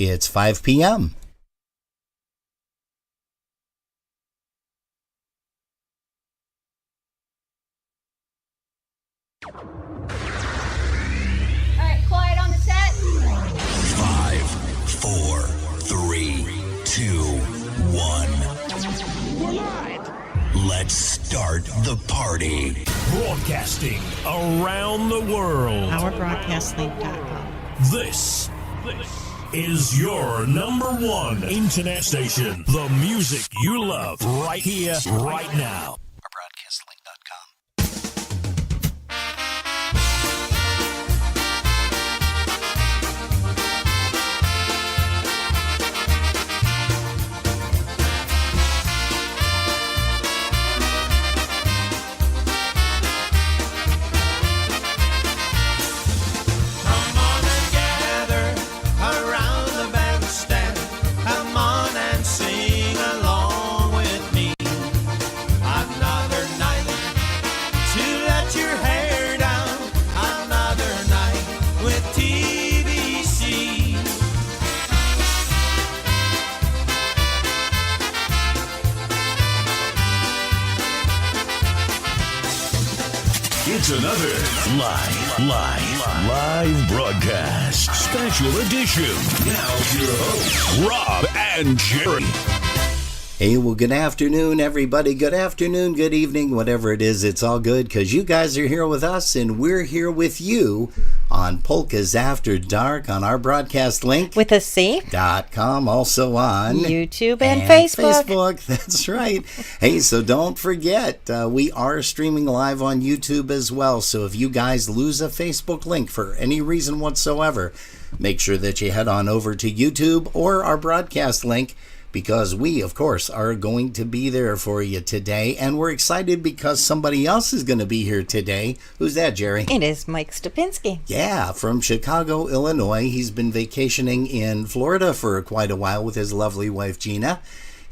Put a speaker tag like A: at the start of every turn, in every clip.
A: It's 5 p.m.
B: All right, quiet on the set.
C: 5, 4, 3, 2, 1.
D: We're live.
C: Let's start the party.
D: Broadcasting around the world.
E: OurBroadcastLink.com.
D: This is your number one internet station. The music you love right here, right now.
C: OurBroadcastLink.com.
D: It's another live broadcast. Special edition. Now your hosts, Rob and Jerry.
A: Hey, well, good afternoon, everybody. Good afternoon, good evening, whatever it is, it's all good because you guys are here with us and we're here with you on Polkas After Dark on our broadcast link.
E: With a C.
A: .com, also on
E: YouTube and Facebook.
A: That's right. Hey, so don't forget, we are streaming live on YouTube as well. So if you guys lose a Facebook link for any reason whatsoever, make sure that you head on over to YouTube or our broadcast link, because we, of course, are going to be there for you today. And we're excited because somebody else is going to be here today. Who's that, Jerry?
E: It is Mike Stapinski.
A: Yeah, from Chicago, Illinois. He's been vacationing in Florida for quite a while with his lovely wife, Gina.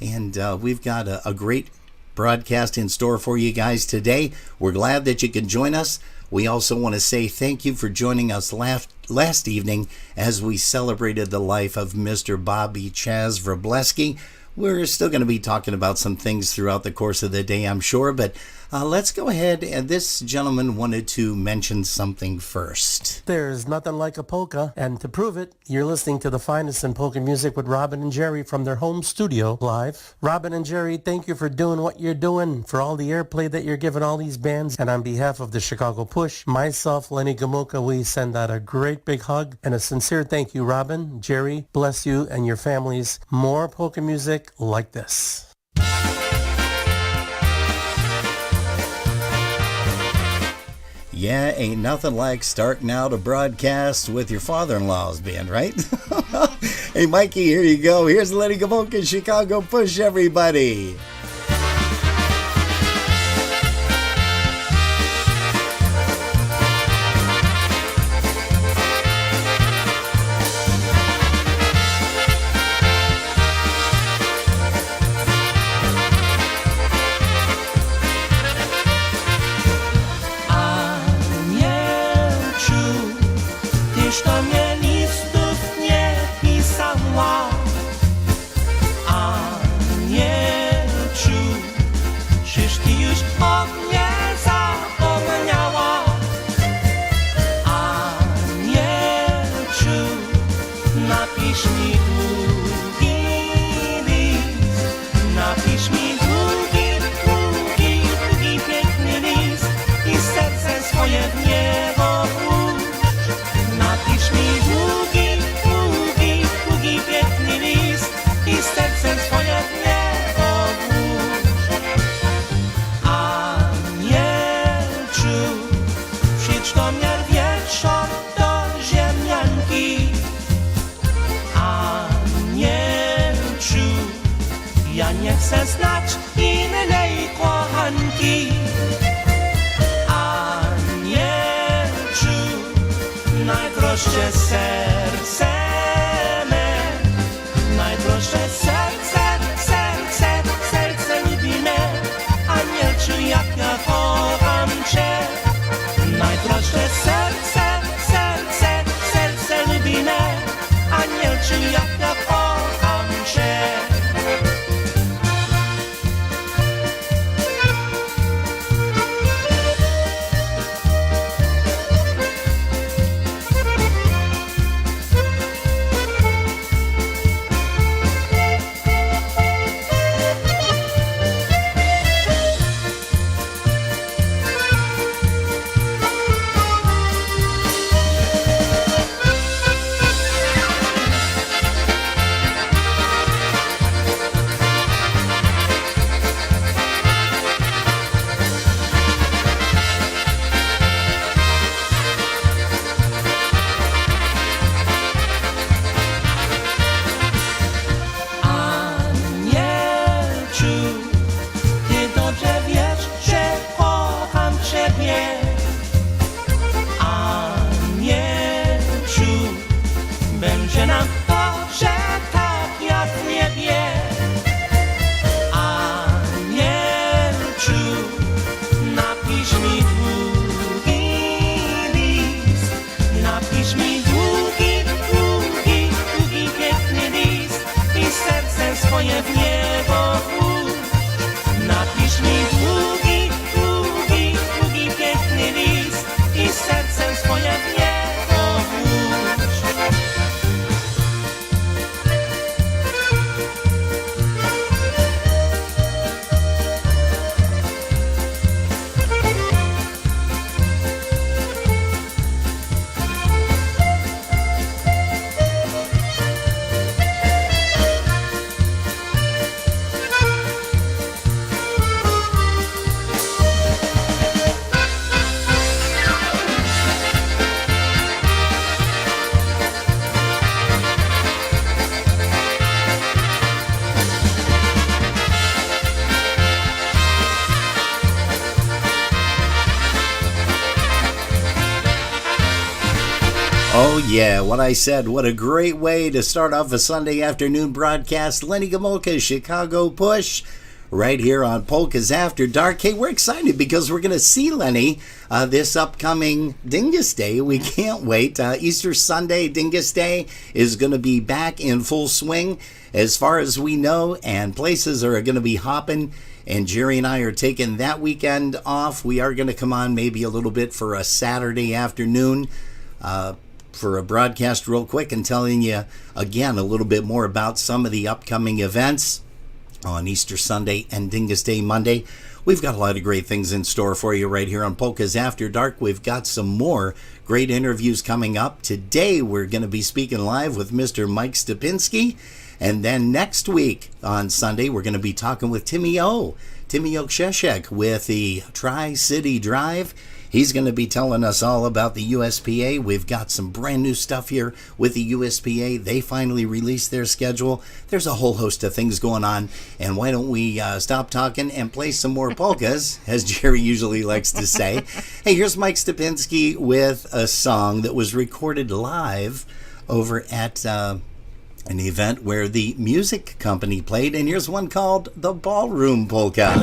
A: And we've got a great broadcast in store for you guys today. We're glad that you can join us. We also want to say thank you for joining us last evening as we celebrated the life of Mr. Bobby Chaz Wróblewski. We're still going to be talking about some things throughout the course of the day, I'm sure, but let's go ahead. And this gentleman wanted to mention something first.
F: There's nothing like a polka, and to prove it, you're listening to the finest in polka music with Robin and Jerry from their home studio live. Robin and Jerry, thank you for doing what you're doing, for all the airplay that you're giving all these bands, and on behalf of the Chicago Push, myself, Lenny Gomulka, we send out a great big hug and a sincere thank you, Robin, Jerry, bless you and your families. More polka music like this.
A: Yeah, ain't nothing like starting out a broadcast with your father-in-law's band, right? Hey, Mikey, here you go. Here's Lenny Gomulka, Chicago Push, everybody.
G: Chcę znać innej kochanki, anielciu, najdroższe serce me, najdroższe serce lubi me, anielciu, jak ja kocham cię, najdroższe serce lubi me, anielciu, jak ja wie. Anielciu, będzie nam dobrze, tak jak w niebie. Anielciu, napisz mi długi list, napisz mi długi, długi, długi, piękny list i serce swoje w niebo włóż. Napisz mi długi, długi, długi, piękny list i serce swoje w niebo włóż.
A: Oh, yeah, what I said. What a great way to start off a Sunday afternoon broadcast. Lenny Gomulka's Chicago Push right here on Polkas After Dark. Hey, we're excited because we're going to see Lenny this upcoming Dingus Day. We can't wait. Easter Sunday, Dingus Day, is going to be back in full swing as far as we know, and places are going to be hopping. And Jerry and I are taking that weekend off. We are going to come on maybe a little bit for a Saturday afternoon for a broadcast real quick and telling you again a little bit more about some of the upcoming events on Easter Sunday and Dingus Day Monday. We've got a lot of great things in store for you right here on Polkas After Dark. We've got some more great interviews coming up. Today we're going to be speaking live with Mr. Mike Stapinski. And then next week on Sunday we're going to be talking with Timmy Oksheshek with the Tri-City Drive. He's going to be telling us all about the USPA. We've got some brand new stuff here with the USPA. They finally released their schedule. There's a whole host of things going on. And why don't we stop talking and play some more polkas, as Jerry usually likes to say. Hey, here's Mike Stapinski with a song that was recorded live over at an event where the music company played. And here's one called the Ballroom Polka.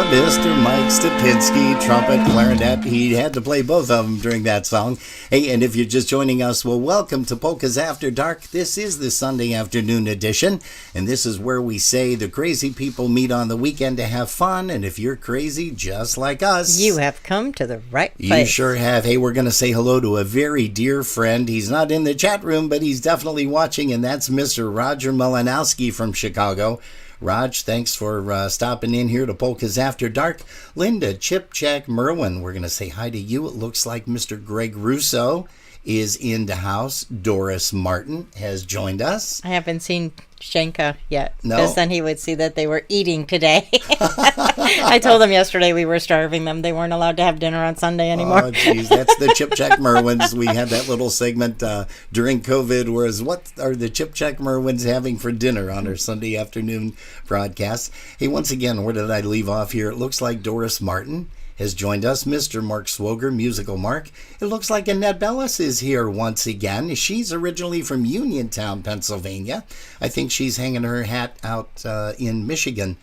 A: Mr. Mike Stapinski, trumpet, clarinet. He had to play both of them during that song. Hey, and if you're just joining us, well, welcome to Polkas After Dark. This is the Sunday afternoon edition, and this is where we say the crazy people meet on the weekend to have fun, and if you're crazy just like us,
E: You have come to the right place.
A: you sure have. Hey, we're going to say hello to a very dear friend. He's not in the chat room, but he's definitely watching, and that's Mr. Roger Malinowski from Chicago. Raj, thanks for stopping in here to Polkas After Dark. Linda, Chip, Jack, Merwin, we're going to say hi to you. It looks like Mr. Greg Russo is in the house. Doris Martin has joined us.
E: I haven't seen Shenka yet.
A: No?
E: Because then he would see that they were eating today. I told him yesterday we were starving them. They weren't allowed to have dinner on Sunday anymore.
A: Oh, geez, that's the Chip Check Merwins. We had that little segment during COVID, whereas what are the Chip Check Merwins having for dinner on our Sunday afternoon broadcast? Hey, once again, where did I leave off here? It looks like Doris Martin has joined us. Mr. Mark Swoger, Musical Mark. It looks like Annette Bellis is here once again. She's originally from Uniontown, Pennsylvania. I think she's hanging her hat out in Michigan,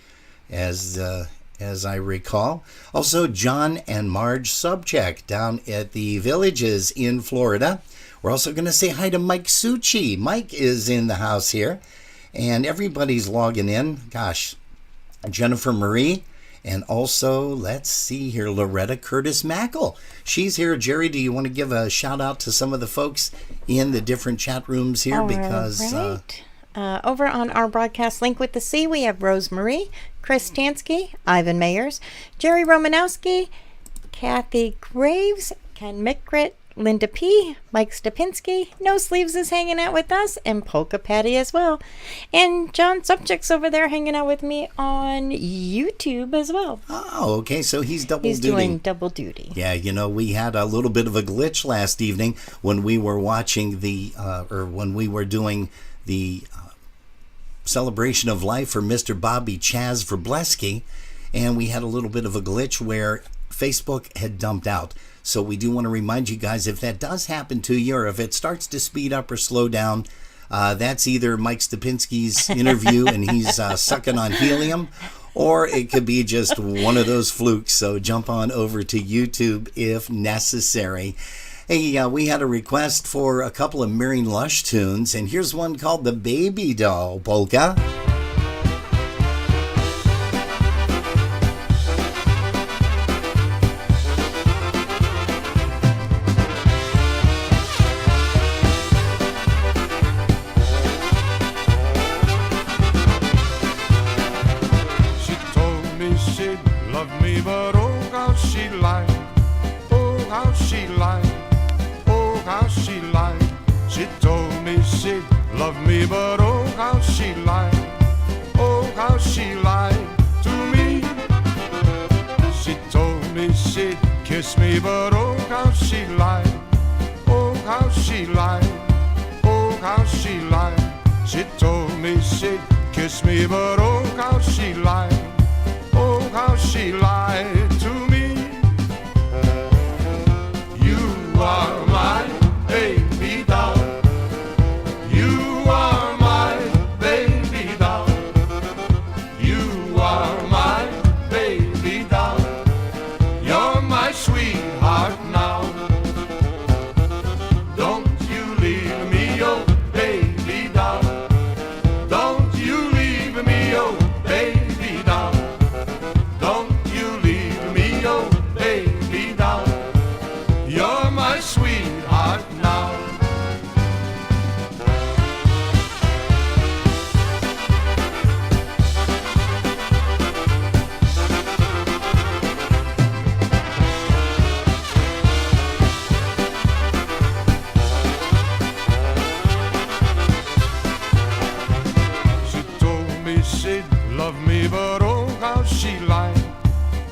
A: as I recall. Also, John and Marge Subcheck down at the Villages in Florida. We're also going to say hi to Mike Succi. Mike is in the house here, and everybody's logging in. Gosh, Jennifer Marie. And also, let's see here, Loretta Curtis Mackle. She's here. Jerry, do you want to give a shout out to some of the folks in the different chat rooms here? Because
E: right. Over on our broadcast link with the C, we have Rose Marie, Chris Tansky, Ivan Mayers, Jerry Romanowski, Kathy Graves, Ken Mickrit, Linda P., Mike Stapinski, No Sleeves is hanging out with us, and Polka Patty as well. And John Subject's over there hanging out with me on YouTube as well.
A: oh, okay, so he's double
E: He's
A: duty.
E: doing double duty.
A: Yeah, you know, we had a little bit of a glitch last evening when we were watching when we were doing the celebration of life for Mr. Bobby Chaz Wróblewski, and we had a little bit of a glitch where Facebook had dumped out. So we do want to remind you guys, if that does happen to you, or if it starts to speed up or slow down, that's either Mike Stapinski's interview and he's sucking on helium, or it could be just one of those flukes. So jump on over to YouTube if necessary. Hey, we had a request for a couple of Marion Lush tunes, and here's one called The Baby Doll Polka.
B: She told me she'd love me, but oh how she lied, oh how she lied, oh how she lied. She told me she'd love me, but oh how she lied, oh how she lied to me. She told me she'd kiss me, but oh how she lied, oh how she lied, oh how she lied. She told me she'd kiss me, but oh how she lied, oh how she lied to me. You are my baby doll, you are my baby doll, you are my baby doll, you're my sweetheart now. Don't you leave me, oh baby doll, don't you leave me, oh baby doll, don't you leave me, oh baby doll, you're my sweetheart now. She told me she'd love me, but oh how she lied,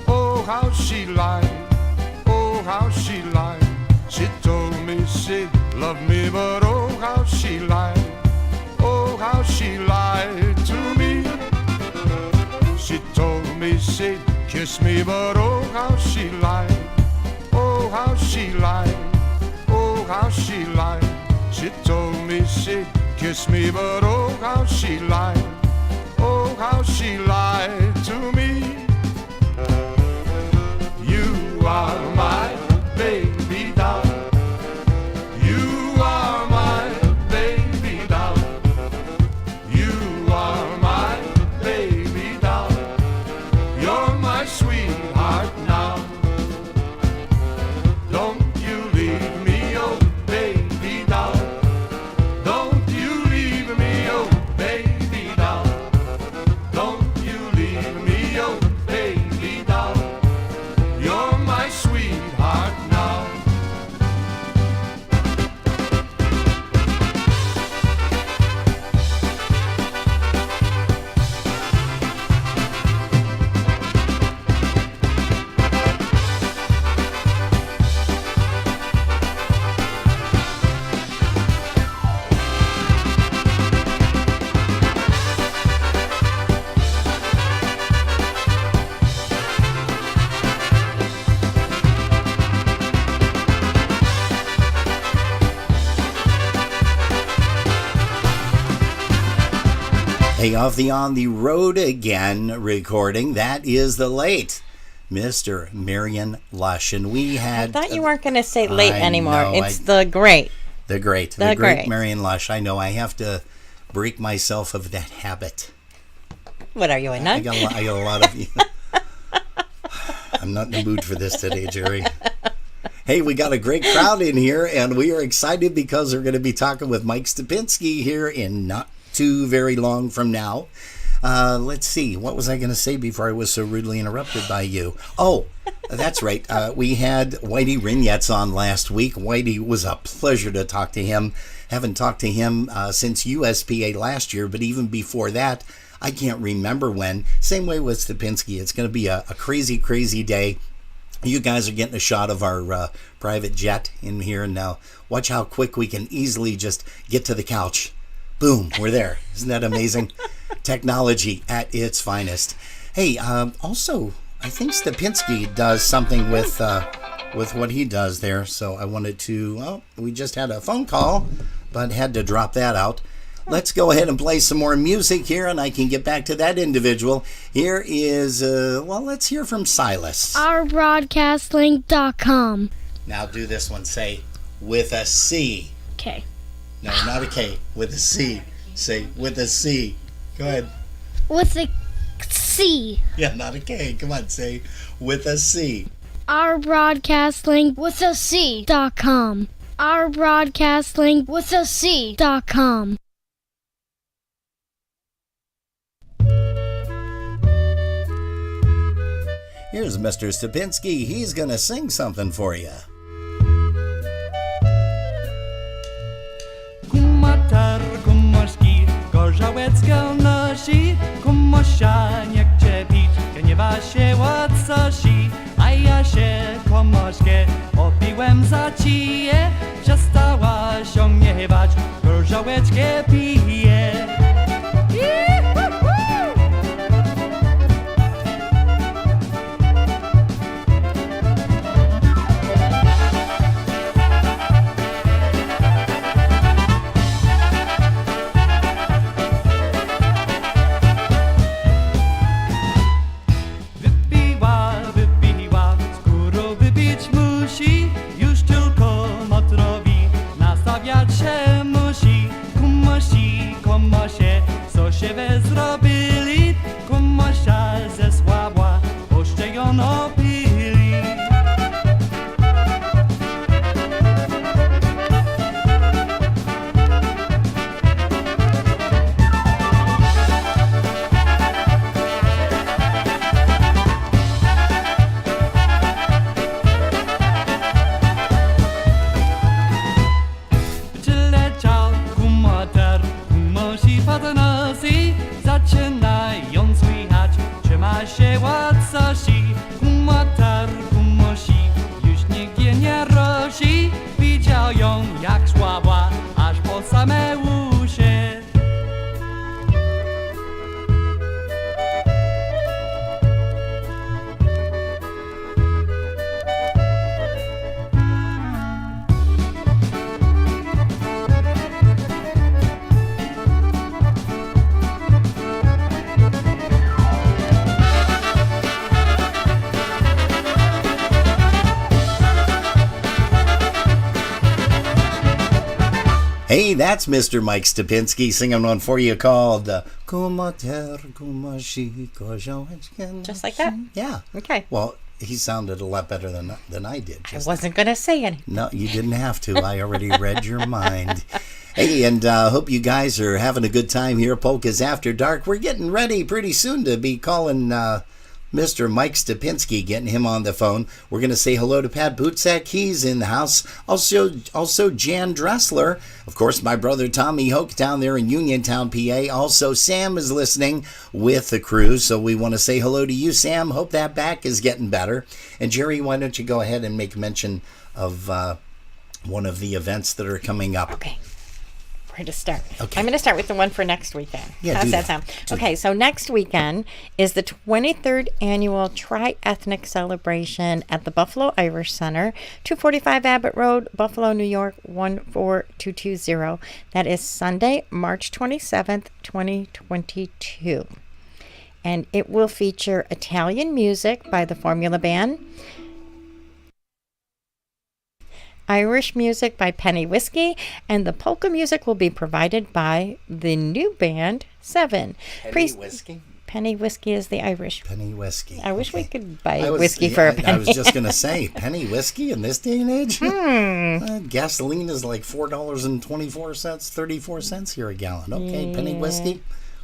B: oh how she lied, oh how she lied. She told me she'd love me, but oh how she lied, oh how she lied to me. She told me she'd kiss me, but oh how she lied, oh how she lied, oh how she lied. She told me she'd kiss me, but oh how she lied, oh how she lied to me.
A: Hey, off the On the Road Again recording, that is the late Mr. Marion Lush. And we had...
E: I thought you weren't going to say late anymore.
A: know,
E: It's the great.
A: The great Marion Lush. I know, I have to break myself of that habit.
E: What are you, a nun?
A: I got a lot of... I'm not in the mood for this today, Jerry. Hey, we got a great crowd in here, and we are excited because we're going to be talking with Mike Stapinski here in not too very long from now. Let's see. What was I going to say before I was so rudely interrupted by you? Oh, that's right. We had Whitey Rignetz on last week. Whitey, was a pleasure to talk to him. Haven't talked to him since USPA last year, but even before that, I can't remember when. Same way with Stapinski. It's going to be a crazy, crazy day. You guys are getting a shot of our private jet in here, and now watch how quick we can easily just get to the couch. Boom, we're there. Isn't that amazing? Technology at its finest. Hey, also, I think Stapinski does something with what he does there, so I wanted to... Well, we just had a phone call, but had to drop that out. Let's go ahead and play some more music here, and I can get back to that individual. Here is, let's hear from Silas.
H: ourbroadcastlink.com.
A: Now do this one. Say, with a C.
H: Okay.
A: No, not a K. With a C. Say, with a C. Go ahead.
H: With a C.
A: Yeah, not a K. Come on, say, with a C.
H: ourbroadcastlink with a C.com. ourbroadcastlink with a C.com.
A: Here's Mr. Stapinski. He's going to sing something for you.
G: Kumatar, kumaszki, gorzałecka nosi, kumosia nie chce pić, gniewa się łacosi, a ja się komoszkę opiłem za cije, przestała się gniewać, gorzałeczkę pije. Wy zrobili, kumosia ze słabła, oście ją opili. Przyleciał kumoter, kumosi padna. Zaczynają słychać, trzyma się łacosi, kumotar, kumosi, już nigdzie nie rosi. Widział ją jak słaba, aż po same uszy.
A: Hey, that's Mr. Mike Stapinski singing one for you called
E: Just like that?
A: Yeah.
E: Okay.
A: Well, he sounded a lot better than I did.
E: I wasn't going to say anything.
A: No, you didn't have to. I already read your mind. Hey, and hope you guys are having a good time here. Polkas After Dark. We're getting ready pretty soon to be calling Mr. Mike Stapinski, getting him on the phone. We're going to say hello to Pat Butzak. He's in the house. Also Jan Dressler. Of course, my brother Tommy Hoke down there in Uniontown, PA. Also, Sam is listening with the crew. So we want to say hello to you, Sam. Hope that back is getting better. And Jerry, why don't you go ahead and make mention of one of the events that are coming up.
E: Okay. where to start.
A: Okay.
E: I'm going to start with the one for next weekend.
A: Yeah,
E: How's
A: do
E: that
A: that.
E: sound? Okay, so next weekend is the 23rd annual Tri-Ethnic Celebration at the Buffalo Irish Center, 245 Abbott Road, Buffalo, New York, 14220. That is Sunday, March 27th, 2022. And it will feature Italian music by the Formula Band, Irish music by Penny Whiskey, and the polka music will be provided by the new band, Seven.
A: Whiskey?
E: Penny Whiskey is the Irish.
A: Penny Whiskey.
E: I wish we
A: Okay.
E: could buy whiskey for a penny.
A: I was just going to say, penny whiskey in this day and age? Gasoline is like $4.24, 34 cents here a gallon. Okay, penny whiskey.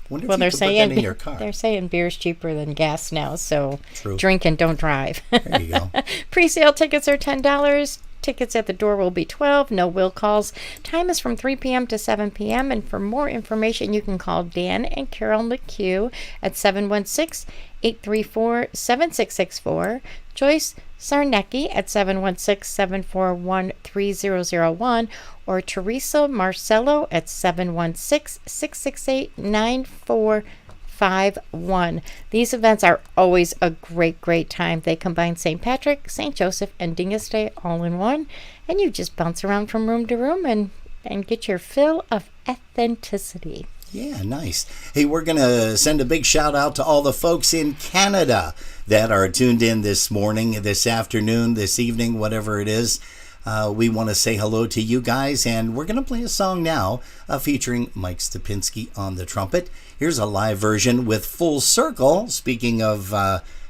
A: Wonder if
E: Well,
A: you
E: they're
A: could put that in
E: saying
A: your car.
E: they're saying beer's cheaper than gas now, so
A: True.
E: drink and don't drive.
A: There you go.
E: Pre-sale tickets are $10. Tickets at the door will be $12. No will calls. Time is from 3 p.m. to 7 p.m. And for more information, you can call Dan and Carol McHugh at 716-834-7664. Joyce Sarnecki at 716-741-3001. Or Teresa Marcello at 716-668-9451. These events are always a great time. They combine St. Patrick, St. Joseph, and Dingus Day all in one. And you just bounce around from room to room and get your fill of authenticity.
A: Yeah, nice. Hey, we're going to send a big shout out to all the folks in Canada that are tuned in this morning, this afternoon, this evening, whatever it is. We want to say hello to you guys, and we're going to play a song now featuring Mike Stapinski on the trumpet. Here's a live version with Full Circle. Speaking of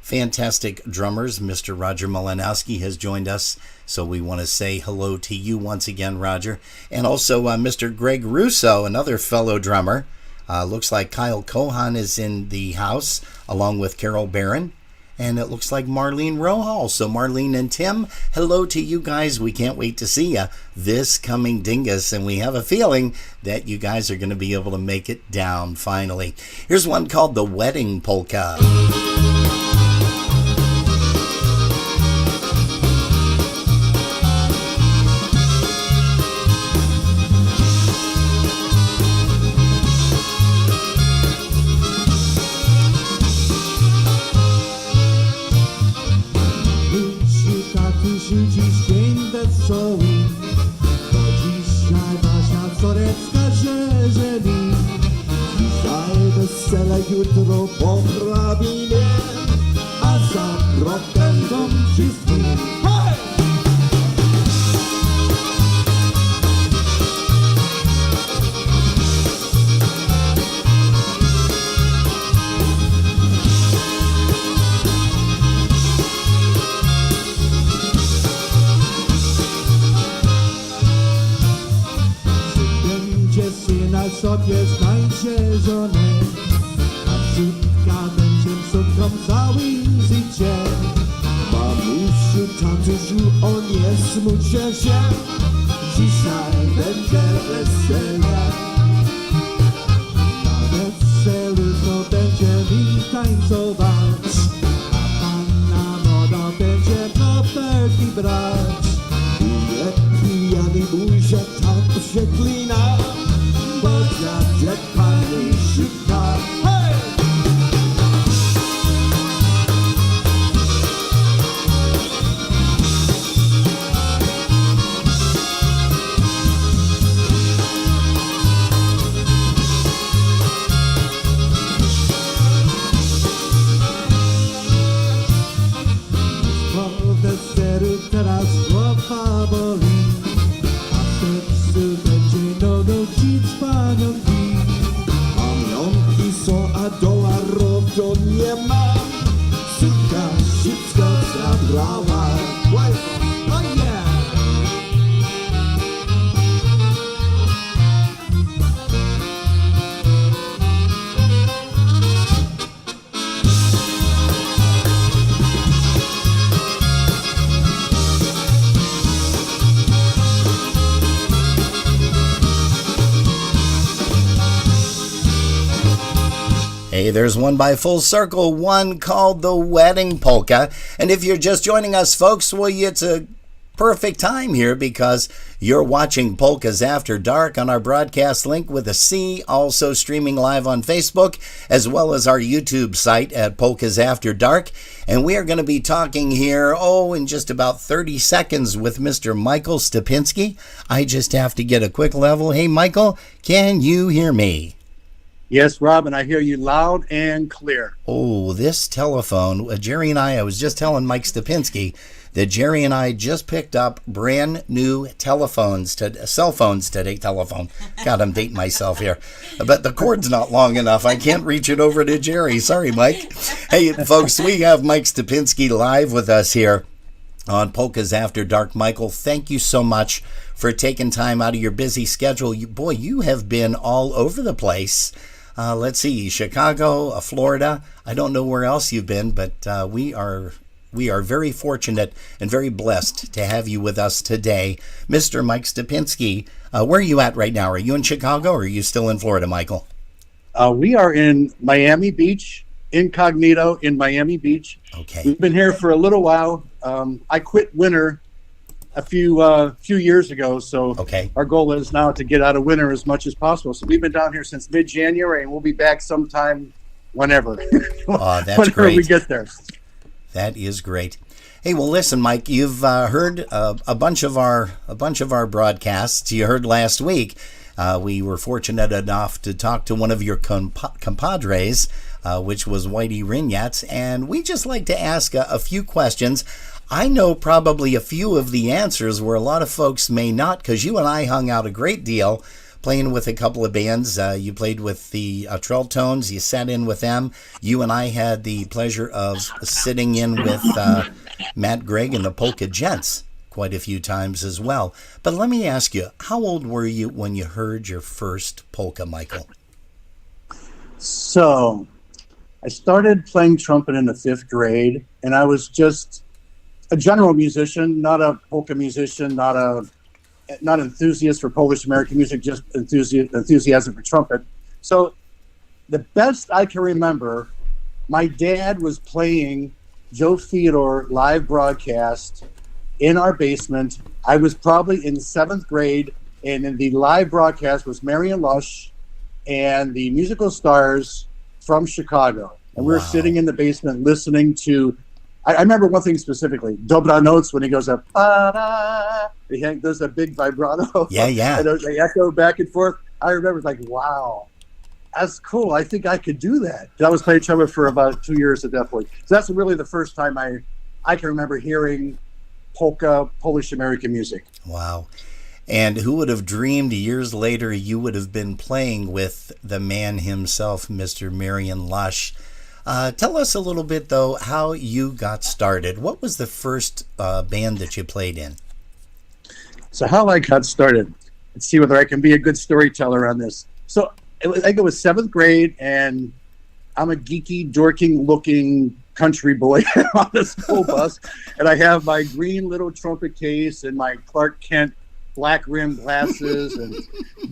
A: fantastic drummers, Mr. Roger Malinowski has joined us, so we want to say hello to you once again, Roger. And also Mr. Greg Russo, another fellow drummer. Looks like Kyle Cohan is in the house, along with Carol Barron. And it looks like Marlene Rohal. So Marlene and Tim, hello to you guys. We can't wait to see you this coming Dingus. And we have a feeling that you guys are going to be able to make it down finally. Here's one called The Wedding Polka.
I: Dziś dzień wesoły, to dzisiaj Basia córeczka się żeni. Dzisiaj wesele, jutro poprawienie, a za rok będą wszyscy. Hej! Sobie znajdzie żonę, a wrzutka będzie wrzutka całe życie. Mamusiu, tatusiu, o nie smućcie się, dzisiaj będzie wesele. Na weselu to będziemy tańcować, a panna moda będzie kropelki brać. I nie pijany buzia tak przeklina, bo dziadek pani szuka. Hej! Po weselu teraz głowa boli, a w sercu będzie nudzić paniątki. Pamiątki są, a dolarów to nie ma. Suka wszystko zabrała. Oh yeah!
A: Hey, there's one by Full Circle, one called The Wedding Polka. And if you're just joining us, folks, well, it's a perfect time here because you're watching Polkas After Dark on our broadcast link with a C, also streaming live on Facebook, as well as our YouTube site at Polkas After Dark. And we are going to be talking here, in just about 30 seconds with Mr. Michael Stapinski. I just have to get a quick level. Hey, Michael, can you hear me?
J: Yes, Robin, I hear you loud and clear.
A: Oh, this telephone, Jerry and I was just telling Mike Stapinski that Jerry and I just picked up brand new cell phones today. God, I'm dating myself here. But the cord's not long enough. I can't reach it over to Jerry. Sorry, Mike. Hey, folks, we have Mike Stapinski live with us here on Polkas After Dark. Michael, thank you so much for taking time out of your busy schedule. You have been all over the place. Let's see, Chicago, Florida. I don't know where else you've been, but we are very fortunate and very blessed to have you with us today. Mr. Mike Stapinski, where are you at right now? Are you in Chicago or are you still in Florida, Michael?
J: We are in Miami Beach, incognito in Miami Beach.
A: Okay.
J: We've been here for a little while. I quit winter a few years ago, so
A: okay.
J: Our goal is now to get out of winter as much as possible. So we've been down here since mid-January, and we'll be back sometime whenever.
A: That's
J: whenever
A: great.
J: we get there.
A: That is great. Hey, well, listen, Mike, you've heard a bunch of our broadcasts. You heard last week. We were fortunate enough to talk to one of your compadres, which was Whitey Rinyats, and we just like to ask a few questions. I know probably a few of the answers where a lot of folks may not, because you and I hung out a great deal playing with a couple of bands. You played with the Trelltones. You sat in with them. You and I had the pleasure of sitting in with Matt Gregg and the Polka Gents quite a few times as well. But let me ask you, how old were you when you heard your first polka, Michael?
J: So I started playing trumpet in the 5th grade, and I was just a general musician, not a polka musician, not enthusiast for Polish American music, just enthusiasm for trumpet. So the best I can remember, my dad was playing Joe Theodore live broadcast in our basement. I was probably in 7th grade, and in the live broadcast was Marion Lush and the Musical Stars from Chicago. And we were sitting in the basement listening to, I remember one thing specifically, Dobra Notes, when he goes up, there's a big vibrato.
A: Yeah.
J: And they echo back and forth. I remember like, wow, that's cool. I think I could do that. I was playing trumpet for about 2 years at that point. So that's really the first time I can remember hearing polka, Polish American music.
A: Wow. And who would have dreamed years later you would have been playing with the man himself, Mr. Marion Lush. Tell us a little bit, though, how you got started. What was the first band that you played in?
J: So how I got started. Let's see whether I can be a good storyteller on this. So I think it was 7th grade, and I'm a geeky, dorking-looking country boy on the school bus, and I have my green little trumpet case and my Clark Kent black rimmed glasses, and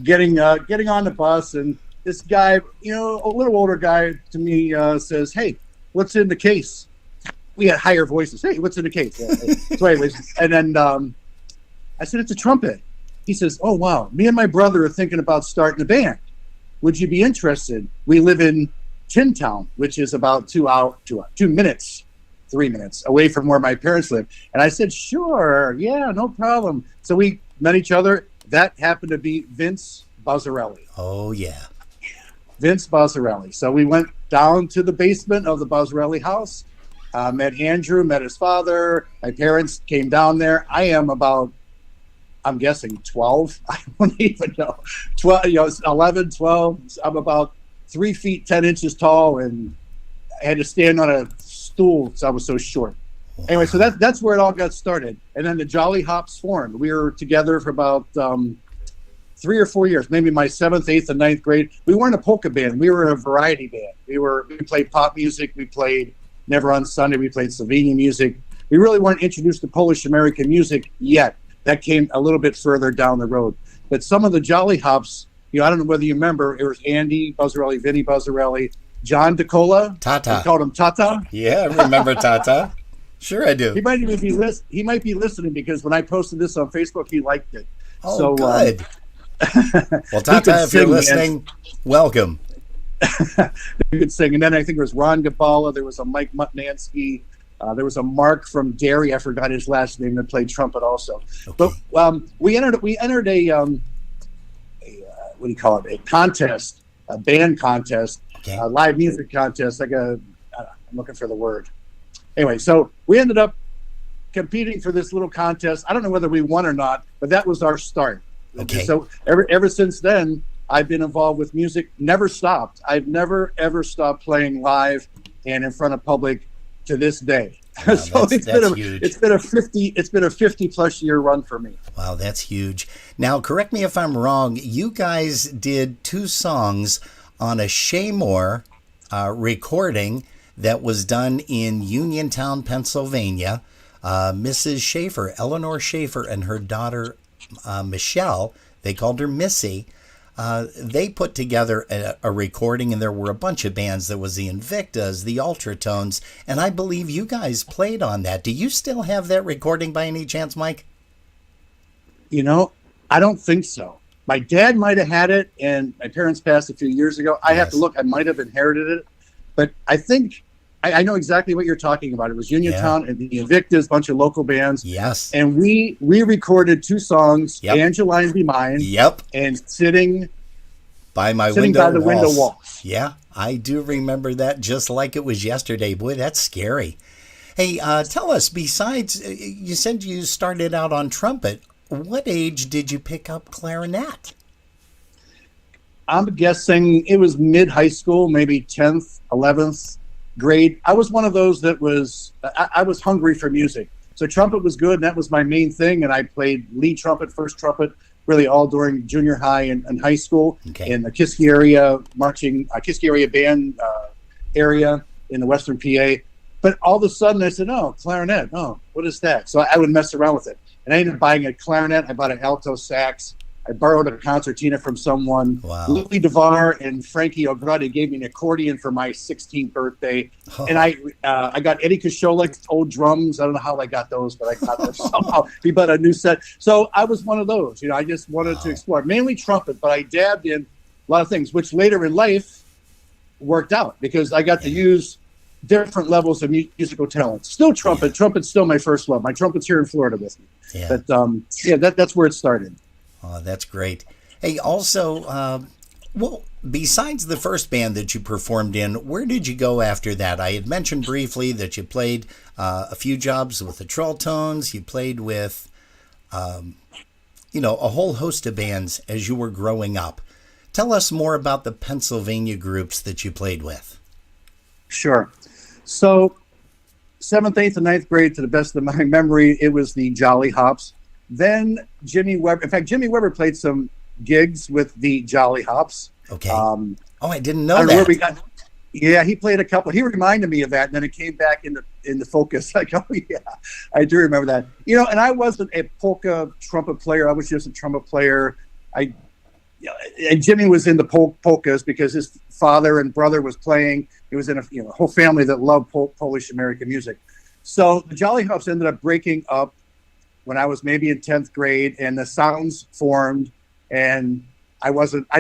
J: getting on the bus, and this guy, a little older guy to me, says, "Hey, what's in the case?" We had higher voices. "Hey, what's in the case?" So anyways, and then I said, "It's a trumpet." He says, "Oh, wow, me and my brother are thinking about starting a band. Would you be interested? We live in Tin Town, which is about 3 minutes away from where my parents live." And I said, "Sure, yeah, no problem." So we met each other. That happened to be Vince Bozzarelli.
A: Oh, yeah.
J: Vince Bozzarelli. So we went down to the basement of the Bozzarelli house, met Andrew, met his father. My parents came down there. I am about, I'm guessing 12. I don't even know. 11, 12. I'm about 3 feet, 10 inches tall, and I had to stand on a stool because I was so short. Wow. Anyway, so that's where it all got started. And then the Jolly Hops formed. We were together for about 3 or 4 years, maybe my 7th, 8th, and 9th grade. We weren't a polka band. We were a variety band. We played pop music. We played Never on Sunday. We played Slovenian music. We really weren't introduced to Polish American music yet. That came a little bit further down the road. But some of the Jolly Hops, I don't know whether you remember, it was Andy Bozzarelli, Vinny Bozzarelli, John DeCola.
A: Tata.
J: We called him Tata.
A: Yeah, I remember Tata. Sure, I do.
J: He might even be He might be listening because when I posted this on Facebook, he liked it.
A: Oh,
J: so,
A: good. Well,
J: he
A: Tata,
J: could
A: if you're
J: sing,
A: listening, welcome.
J: He could sing. And then I think there was Ron Gabala. There was a Mike Mutnansky. There was a Mark from Derry. I forgot his last name that played trumpet also.
A: Okay.
J: But we entered a what do you call it? A contest, a band contest,
A: Okay.
J: a live music contest. I'm looking for the word. Anyway, so we ended up competing for this little contest. I don't know whether we won or not, but that was our start.
A: Okay.
J: So ever since then, I've been involved with music. Never stopped. I've never ever stopped playing live and in front of public to this day.
A: Wow,
J: so
A: that's huge.
J: It's been a 50+ year run for me.
A: Wow, that's huge. Now, correct me if I'm wrong. You guys did 2 songs on a Shaymore recording that was done in Uniontown, Pennsylvania. Mrs. Schaefer, Eleanor Schaefer, and her daughter Michelle, they called her Missy. They put together a recording, and there were a bunch of bands. There was the Invictas, the Ultratones, and I believe you guys played on that. Do you still have that recording by any chance, Mike?
J: You know, I don't think so. My dad might have had it, and my parents passed a few years ago. I have to look. I might have inherited it, but I think I know exactly what you're talking about. It was Uniontown and the Invictus, bunch of local bands.
A: Yes.
J: And we recorded 2 songs,
A: Yep.
J: Angeline Be Mine.
A: Yep.
J: And Sitting
A: By my
J: Sitting
A: window
J: by the window wall.
A: Yeah, I do remember that just like it was yesterday. Boy, that's scary. Hey, tell us, besides, you said you started out on trumpet. What age did you pick up clarinet?
J: I'm guessing it was mid-high school, maybe 10th, 11th grade. I was one of those that I was hungry for music. So trumpet was good, and that was my main thing. And I played lead trumpet, first trumpet, really all during junior high and high school in the Kiski area Kiski area band area in the Western PA. But all of a sudden I said, oh, clarinet. Oh, what is that? So I would mess around with it. And I ended up buying a clarinet. I bought an alto sax. I borrowed a concertina from someone.
A: Wow.
J: Louis DeVar and Frankie O'Grady gave me an accordion for my 16th birthday.
A: Oh.
J: And I got Eddie Kosholik's old drums. I don't know how I got those, but I got them somehow. He bought a new set. So I was one of those. I just wanted to explore. Mainly trumpet, but I dabbed in a lot of things, which later in life worked out because I got to use different levels of musical talent. Still trumpet. Trumpet's still my first love. My trumpet's here in Florida with me.
A: Yeah.
J: But that's where it started.
A: Oh, that's great. Hey, also, besides the first band that you performed in, where did you go after that? I had mentioned briefly that you played a few jobs with the Trolltones. You played with, a whole host of bands as you were growing up. Tell us more about the Pennsylvania groups that you played with.
J: Sure. So 7th, 8th, and 9th grade, to the best of my memory, it was the Jolly Hops. Then Jimmy Weber. In fact, Jimmy Weber played some gigs with the Jolly Hops.
A: Okay. I didn't know
J: that.
A: Where
J: we got. Yeah, he played a couple. He reminded me of that, and then it came back in the focus. Like, oh yeah, I do remember that. And I wasn't a polka trumpet player. I was just a trumpet player. And Jimmy was in the polkas because his father and brother was playing. He was in a whole family that loved Polish American music. So the Jolly Hops ended up breaking up when I was maybe in 10th grade, and the Sounds formed, and I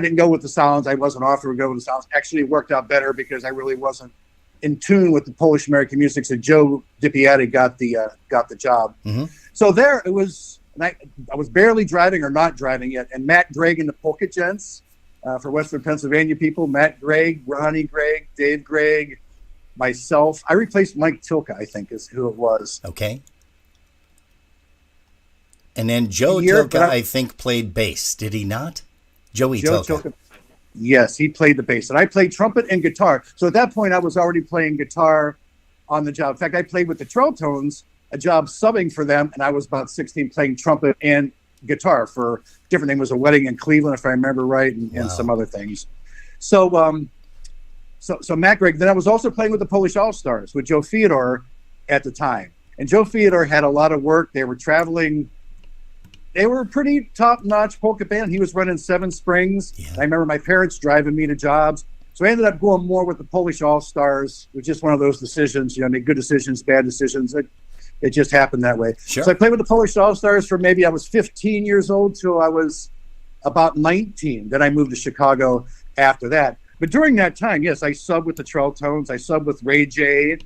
J: didn't go with the Sounds. I wasn't offered to go with the Sounds. Actually, it worked out better because I really wasn't in tune with the Polish American music. So Joe DiPiatti got the job. Mm-hmm. So there it was. And I was barely driving or not driving yet. And Matt Gregg and the Polka Gents for Western Pennsylvania people. Matt Gregg, Ronnie Gregg, Dave Gregg, myself. I replaced Mike Tilka, I think, is who it was.
A: Okay. And then Joe Tilka, I think, played bass. Did he not? Joe Tilka.
J: Yes, he played the bass. And I played trumpet and guitar. So at that point, I was already playing guitar on the job. In fact, I played with the Trolltones, a job subbing for them, and I was about 16 playing trumpet and guitar for different things. It was a wedding in Cleveland, if I remember right, and some other things. So Matt Gregg. Then I was also playing with the Polish All-Stars with Joe Theodore at the time. And Joe Theodore had a lot of work. They were traveling. They were a pretty top-notch polka band. He was running Seven Springs. Yeah. I remember my parents driving me to jobs. So I ended up going more with the Polish All-Stars. It was just one of those decisions. Make good decisions, bad decisions. It just happened that way.
A: Sure.
J: So I played with the Polish All-Stars for maybe I was 15 years old till I was about 19. Then I moved to Chicago after that. But during that time, yes, I subbed with the Trelltones. I subbed with Ray J.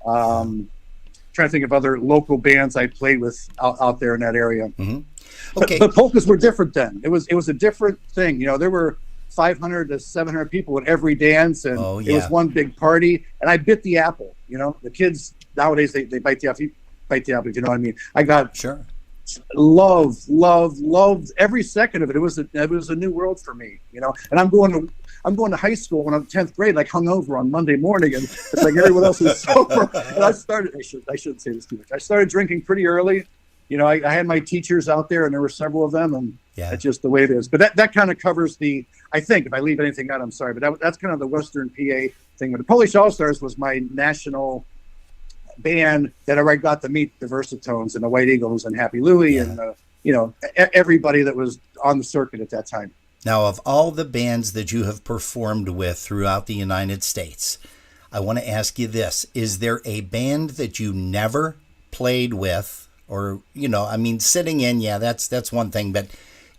J: Trying to think of other local bands I played with out there in that area.
A: Mm-hmm. Okay.
J: But polkas were different then. It was a different thing. You know, there were 500 to 700 people at every dance, and it was one big party. And I bit the apple. You know, the kids nowadays they bite the apple. If you know what I mean. I got loved every second of it. It was a new world for me, you know. And I'm going to high school when I'm 10th grade, like hungover on Monday morning, and it's like everyone else is sober. And I shouldn't say this too much. I started drinking pretty early. You know, I had my teachers out there, and there were several of them, and that's just the way it is. But that kind of covers I think, if I leave anything out, I'm sorry, but that's kind of the Western PA thing. But the Polish All-Stars was my national band that I got to meet the Versatones and the White Eagles and Happy Louie and you know, everybody that was on the circuit at that time.
A: Now, of all the bands that you have performed with throughout the United States, I want to ask you this: is there a band that you never played with, or you know, I mean, sitting in, that's one thing, but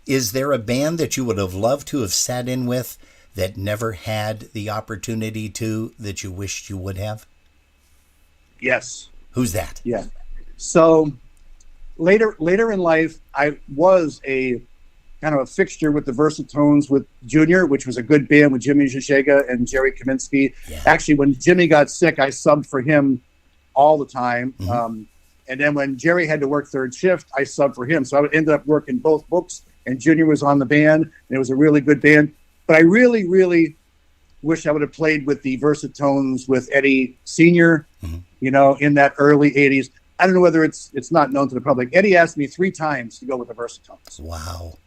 A: is there a band that you would have loved to have sat in with that never had the opportunity to, that you wished you would have?
J: Yes.
A: Who's that?
J: Yeah. So later in life, I was a kind of a fixture with the Versatones with Junior, which was a good band with Jimmy Zizega and Jerry Kaminsky. Yeah. Actually, when Jimmy got sick, I subbed for him all the time. Mm-hmm. And then when Jerry had to work third shift, I subbed for him. So I ended up working both books, and Junior was on the band, and it was a really good band. But I really, really wish I would have played with the Versatones with Eddie Sr., you know, in that early 80s. I don't know whether it's not known to the public. Eddie asked me 3 times to go with the Versatones.
A: Wow.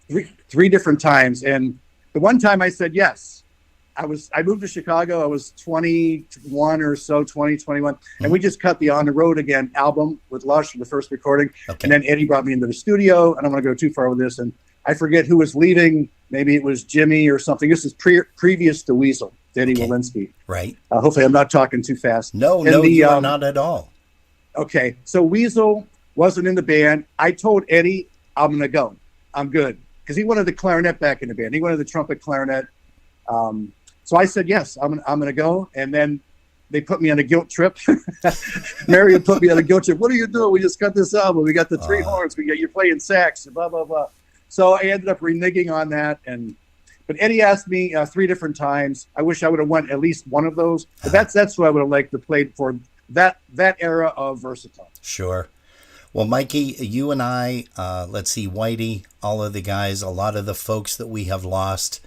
J: Three different times. And the one time I said yes. I moved to Chicago. I was 21 or so, 21. And we just cut the On the Road Again album with Lush for the first recording. Okay. And then Eddie brought me into the studio. I don't want to go too far with this. And I forget who was leaving. Maybe it was Jimmy or something. This is previous to Weasel, Eddie Walensky.
A: Right.
J: Hopefully I'm not talking too fast.
A: No, you are not at all.
J: Okay. So Weasel wasn't in the band. I told Eddie, I'm going to go. I'm good. Because he wanted the clarinet back in the band. He wanted the trumpet clarinet. So I said, yes, I'm going to go. And then they put me on a guilt trip. Marion put me on a guilt trip. What are you doing? We just got this album. We got the 3 horns. You're playing sax, blah, blah, blah. So I ended up reneging on that. But Eddie asked me 3 different times. I wish I would have won at least one of those. But that's what I would have liked to play for that era of Versatile.
A: Sure. Well, Mikey, you and I, let's see, Whitey, all of the guys, a lot of the folks that we have lost,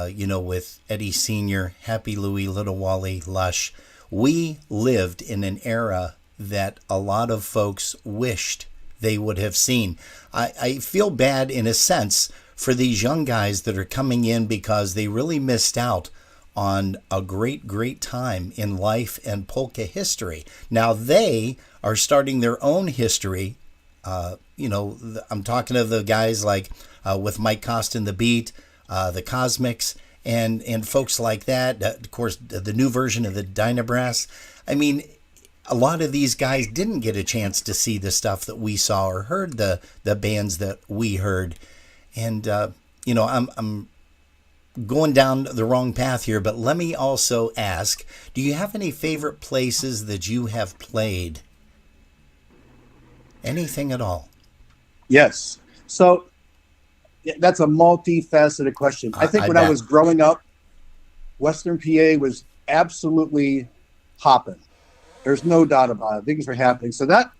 A: you know, with Eddie Sr., Happy Louie, Little Wally, Lush, we lived in an era that a lot of folks wished they would have seen. I feel bad in a sense for these young guys that are coming in because they really missed out on a great, great time in life and polka history. Now they are starting their own history. You know, I'm talking of the guys like with Mike Costa and the Beat, the Cosmics, and folks like that. Of course, the new version of the Dynabrass. I mean, a lot of these guys didn't get a chance to see the stuff that we saw or heard the bands that we heard. And, you know, I'm going down the wrong path here, but let me also ask, do you have any favorite places that you have played? Anything at all?
J: Yes. So that's a multifaceted question. I think when I was growing up, Western PA was absolutely hopping. There's no doubt about it. Things were happening. So that,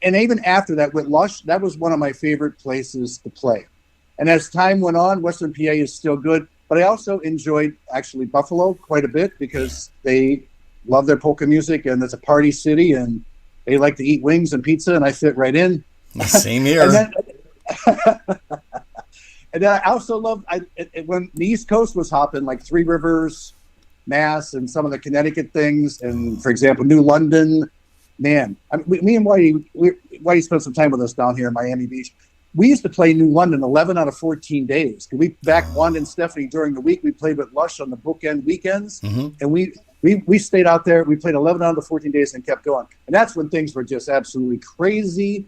J: and even after that with Lush, that was one of my favorite places to play. And as time went on, Western PA is still good. But I also enjoyed actually Buffalo quite a bit because they love their polka music and it's a party city and they like to eat wings and pizza and I fit right in.
A: Same here.
J: And then I also loved when the East Coast was hopping, like Three Rivers, Mass, and some of the Connecticut things. And for example, New London, man, me and Whitey spent some time with us down here in Miami Beach. We used to play New London 11 out of 14 days. We back Wanda and Stephanie during the week. We played with Lush on the bookend weekends, and we stayed out there. We played 11 out of the 14 days and kept going. And that's when things were just absolutely crazy.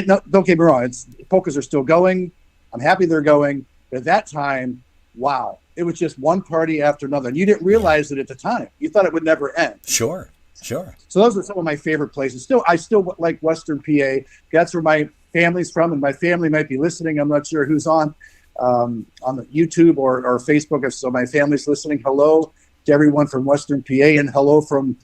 J: No, don't get me wrong. Polkas are still going. I'm happy they're going. But at that time, wow, it was just one party after another. And you didn't realize it at the time. You thought it would never end.
A: Sure.
J: So those are some of my favorite places. I still like Western PA. That's where my family's from, and my family might be listening. I'm not sure who's on the YouTube or Facebook. So my family's listening. Hello to everyone from Western PA, and hello from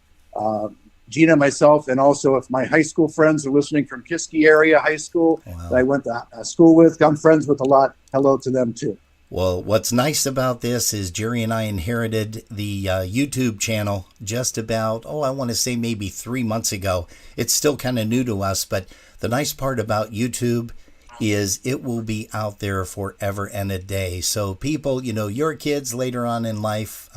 J: Gina, myself, and also if my high school friends are listening from Kiski area high school that I went to school with, I'm friends with a lot. Hello to them too.
A: Well, what's nice about this is Jerry and I inherited the YouTube channel just about, I want to say maybe 3 months ago. It's still kind of new to us, but the nice part about YouTube is it will be out there forever and a day. So people, your kids later on in life,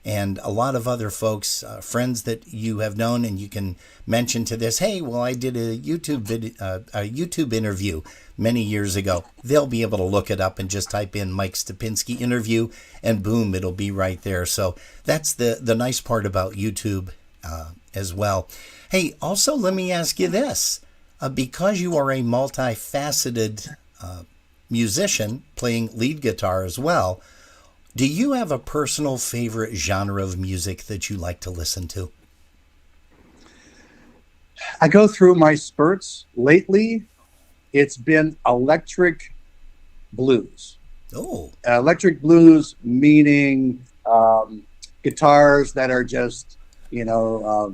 A: and a lot of other folks, friends that you have known, and you can mention to this, hey, well, I did a YouTube interview many years ago. They'll be able to look it up and just type in Mike Stapinski interview, and boom, it'll be right there. So that's the nice part about YouTube as well. Hey, also, let me ask you this. Because you are a multifaceted musician, playing lead guitar as well, do you have a personal favorite genre of music that you like to listen to?
J: I go through my spurts. Lately, it's been electric blues.
A: Oh.
J: Electric blues meaning guitars that are just, so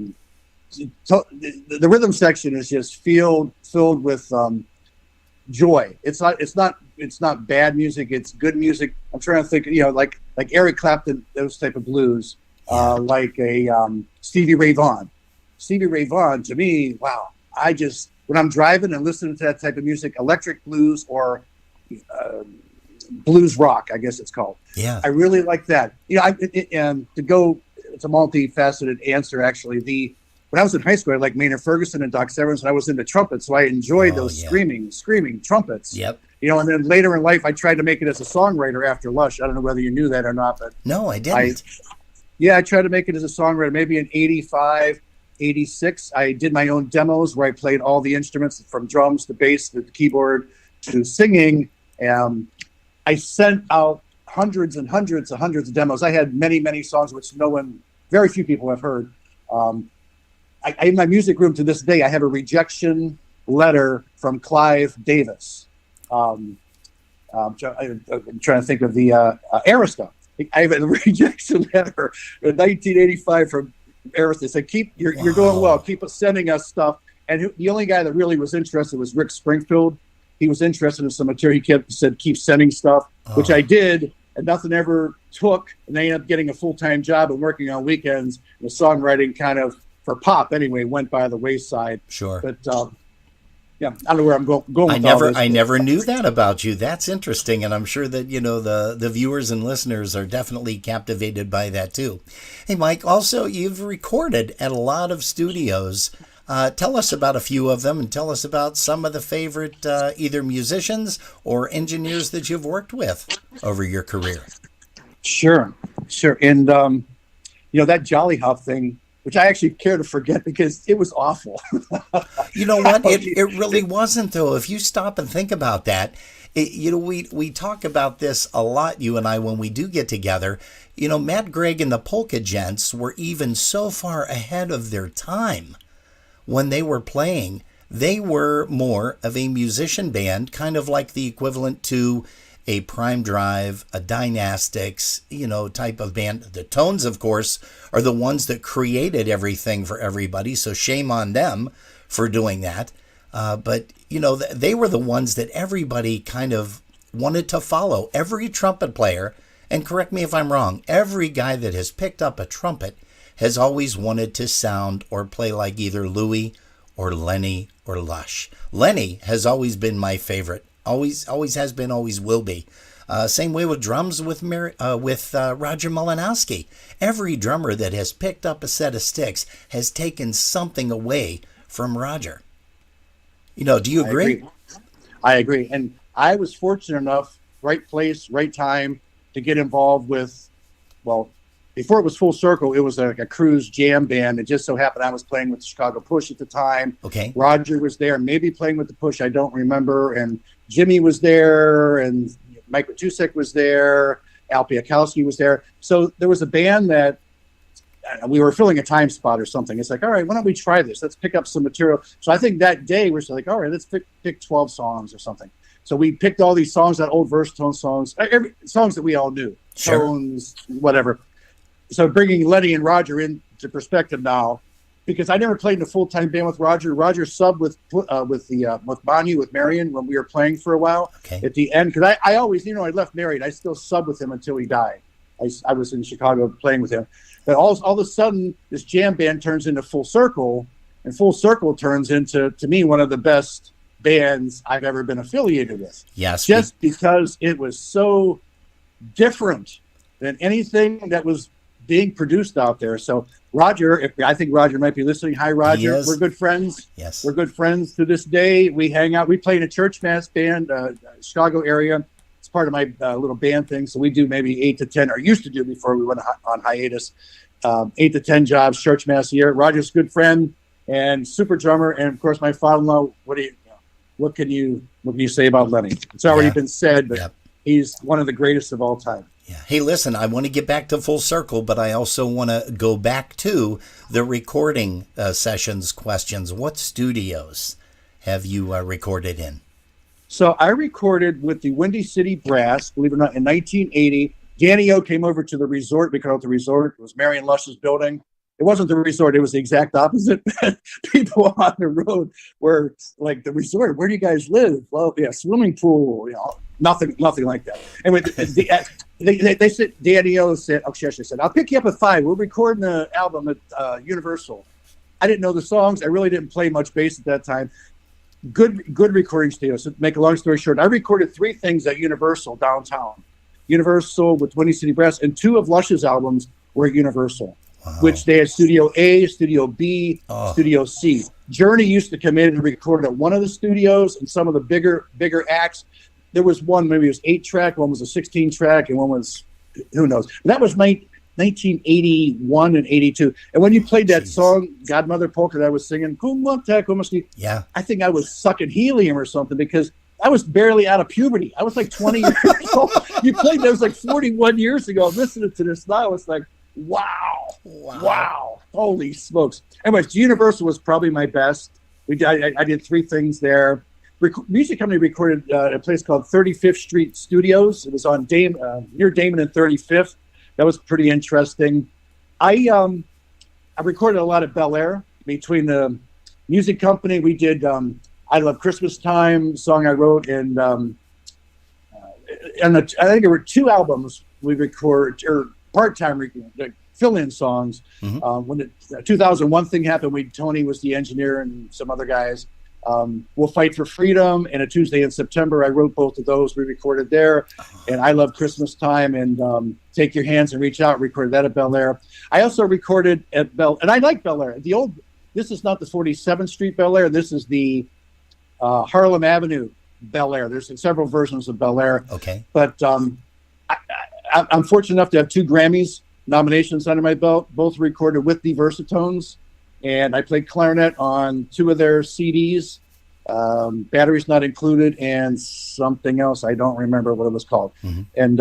J: the rhythm section is just filled with joy. It's not bad music. It's good music. I'm trying to think, like Eric Clapton, those type of blues, like a Stevie Ray Vaughan. Stevie Ray Vaughan, to me, wow. When I'm driving and listening to that type of music, electric blues or blues rock, I guess it's called.
A: Yeah.
J: I really like that. It's a multifaceted answer, actually. When I was in high school, I liked Maynard Ferguson and Doc Severinsen, and I was into trumpets, so I enjoyed those screaming trumpets.
A: Yep.
J: And then later in life, I tried to make it as a songwriter after Lush. I don't know whether you knew that or not, but
A: no, I didn't.
J: I tried to make it as a songwriter. Maybe in 85, 86, I did my own demos where I played all the instruments from drums to bass to the keyboard to singing. I sent out hundreds and hundreds of demos. I had many, many songs which very few people have heard. In my music room to this day, I have a rejection letter from Clive Davis. I'm trying to think of the Arista. I have a rejection letter in 1985 from Arista. They said, you're doing well. Keep sending us stuff. And the only guy that really was interested was Rick Springfield. He was interested in some material. He said, keep sending stuff, which I did. And nothing ever took. And I ended up getting a full-time job and working on weekends. The songwriting kind of, for pop anyway, went by the wayside.
A: Sure.
J: But I don't know where I'm going with
A: I never knew that about you. That's interesting, and I'm sure that the viewers and listeners are definitely captivated by that too. Hey, Mike, also you've recorded at a lot of studios. Tell us about a few of them, and tell us about some of the favorite either musicians or engineers that you've worked with over your career. Sure.
J: And that Jolly Hop thing, which I actually care to forget because it was awful.
A: You know what? It really wasn't, though. If you stop and think about that, we talk about this a lot, you and I, when we do get together. Matt Gregg and the Polka Gents were even so far ahead of their time when they were playing. They were more of a musician band, kind of like the equivalent to a Prime Drive, a Dynastics, type of band. The Tones, of course, are the ones that created everything for everybody, so shame on them for doing that. But they were the ones that everybody kind of wanted to follow. Every trumpet player, and correct me if I'm wrong, every guy that has picked up a trumpet has always wanted to sound or play like either Louis or Lenny or Lush. Lenny has always been my favorite. Always has been, always will be. Same way with drums with Roger Malinowski. Every drummer that has picked up a set of sticks has taken something away from Roger. Do you agree?
J: I agree. And I was fortunate enough, right place, right time, to get involved with, before it was Full Circle, it was a cruise jam band. It just so happened I was playing with the Chicago Push at the time.
A: Okay.
J: Roger was there, maybe playing with the Push, I don't remember. And Jimmy was there, and Mike Matusek was there. Al Piakowski was there. So there was a band that we were filling a time spot or something. It's like, all right, why don't we try this? Let's pick up some material. So I think that day we're like, all right, let's pick 12 songs or something. So we picked all these songs, that old verse tone songs, songs that we all knew, tones, whatever. So bringing Lenny and Roger into perspective now, because I never played in a full-time band with Roger. Roger subbed with Banu, with Marion when we were playing for a while.
A: Okay.
J: At the end, because I always, I left married. I still subbed with him until he died. I was in Chicago playing with him. But all of a sudden, this jam band turns into Full Circle, and Full Circle turns into, to me, one of the best bands I've ever been affiliated with.
A: Yes.
J: Just because it was so different than anything that was being produced out there. So Roger, I think Roger might be listening. Hi, Roger.
A: Yes.
J: We're good friends.
A: Yes.
J: We're good friends to this day. We hang out. We play in a church mass band, Chicago area. It's part of my little band thing. So we do maybe 8 to 10, or used to do before we went on hiatus, 8 to 10 jobs, church mass a year. Roger's a good friend and super drummer. And of course, my father-in-law, what can you say about Lenny? It's already been said, but he's one of the greatest of all time.
A: Yeah. Hey, listen, I want to get back to Full Circle, but I also want to go back to the recording sessions questions. What studios have you recorded in?
J: So I recorded with the Windy City Brass, believe it or not, in 1980. Danny O came over to the resort. We called it the resort. It was Marion Lush's building. It wasn't the resort. It was the exact opposite. People on the road were like, the resort, where do you guys live? Well, yeah, swimming pool, nothing like that. Anyway, they said, Danny O said, I said, I'll pick you up at 5. We're recording an album at Universal. I didn't know the songs. I really didn't play much bass at that time. Good recording studio. So to make a long story short, I recorded 3 things at Universal downtown. Universal with Windy City Brass, and 2 of Lush's albums were at Universal. Wow. Which they had Studio A, Studio B, Studio C. Journey used to come in and record at one of the studios, and some of the bigger acts. There was one, maybe it was 8-track, one was a 16-track, and one was, who knows. But that was 1981 and 82. And when you played that song, Godmother Polka, that I was singing,
A: yeah,
J: I think I was sucking helium or something, because I was barely out of puberty. I was like 20 years old. You played that was like 41 years ago. I'm listening to this now. It's like, wow, holy smokes. Anyways, Universal was probably my best. I did 3 things there. Music company recorded at a place called 35th Street Studios. It was on near Damon and 35th. That was pretty interesting. I recorded a lot of Bel Air between the music company. We did I Love Christmas Time, song I wrote, and I think there were 2 albums we recorded, or part-time fill-in songs. Mm-hmm. When the 2001 thing happened, Tony was the engineer and some other guys. We'll Fight for Freedom and A Tuesday in September. I wrote both of those. We recorded there. And I Love Christmas Time and Take Your Hands and Reach Out, recorded that at Bel Air. I also recorded at and I like Bel Air. This is not the 47th Street Bel Air. This is the Harlem Avenue Bel Air. There's several versions of Bel Air.
A: Okay.
J: But I'm fortunate enough to have 2 Grammys nominations under my belt, both recorded with the Versatones. And I played clarinet on 2 of their CDs, Batteries Not Included, and something else. I don't remember what it was called. Mm-hmm. And,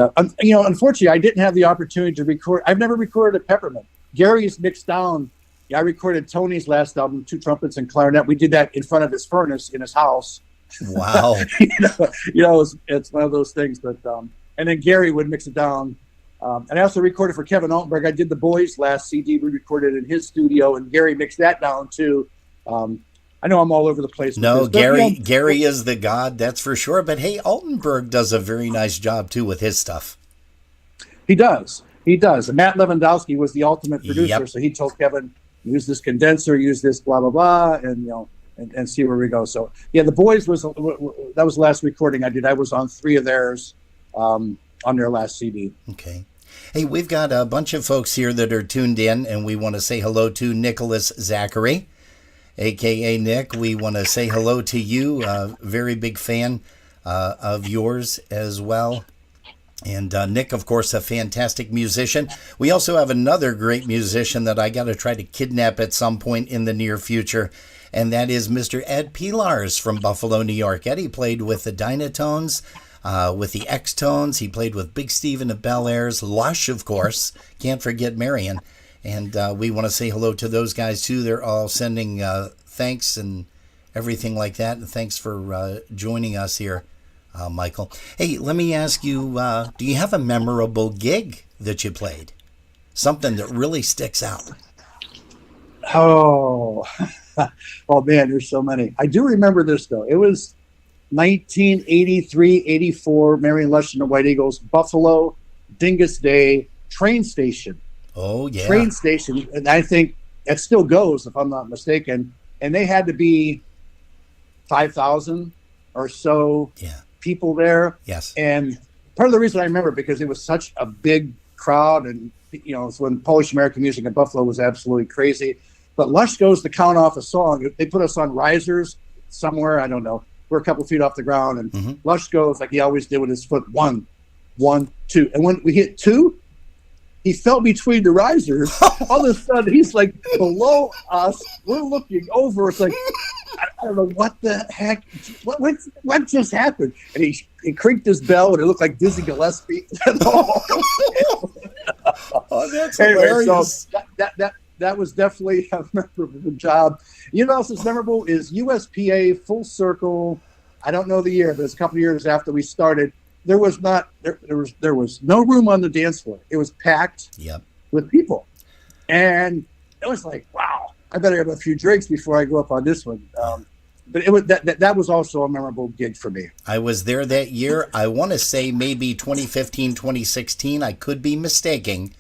J: unfortunately, I didn't have the opportunity to record. I've never recorded a Peppermint. Gary's mixed down. Yeah, I recorded Tony's last album, 2 trumpets and clarinet. We did that in front of his furnace in his house.
A: Wow.
J: It's one of those things. But and then Gary would mix it down. And I also recorded for Kevin Altenberg. I did the Boys last CD. We recorded in his studio, and Gary mixed that down too. I know I'm all over the place.
A: No, Gary is the god, that's for sure. But hey, Altenberg does a very nice job too with his stuff.
J: He does. And Matt Lewandowski was the ultimate producer,
A: Yep.
J: So he told Kevin, use this condenser, use this blah blah blah, and and see where we go. So yeah, the Boys was the last recording I did. I was on 3 of theirs on their last CD.
A: Okay. Hey, we've got a bunch of folks here that are tuned in, and we want to say hello to Nicholas Zachary, a.k.a. Nick. We want to say hello to you, very big fan of yours as well. And Nick, of course, a fantastic musician. We also have another great musician that I got to try to kidnap at some point in the near future, and that is Mr. Ed Pilars from Buffalo, New York. Eddie played with the Dynatones, with the X-Tones. He played with Big Steven of Bel Air's, Lush, of course. Can't forget Marion. And we want to say hello to those guys, too. They're all sending thanks and everything like that. And thanks for joining us here, Michael. Hey, let me ask you, do you have a memorable gig that you played? Something that really sticks out?
J: Oh, oh man, there's so many. I do remember this, though. It was 1983, 84, Marion Lush and the White Eagles, Buffalo, Dingus Day, train station.
A: Oh, yeah.
J: Train station. And I think it still goes, if I'm not mistaken. And they had to be 5,000 or so people there.
A: Yes.
J: And part of the reason I remember, because it was such a big crowd, and you know, it's when Polish American music in Buffalo was absolutely crazy. But Lush goes to count off a song. They put us on risers somewhere, I don't know. We're a couple feet off the ground, and Lush goes like he always did with his foot, 1, 1, 2. And when we hit 2, he fell between the risers. All of a sudden, he's like below us. We're looking over. It's like, I don't know what the heck. What just happened? And he crinked his bell, and it looked like Dizzy Gillespie.
A: Oh, that's hilarious.
J: So that was definitely a memorable job. You know what else is memorable is USPA Full Circle. I don't know the year, but it's a couple of years after we started. There was no room on the dance floor. It was packed with people, and it was like, wow, I better have a few drinks before I go up on this one. But it was that was also a memorable gig for me.
A: I was there that year. I want to say maybe 2015, 2016. I could be mistaken.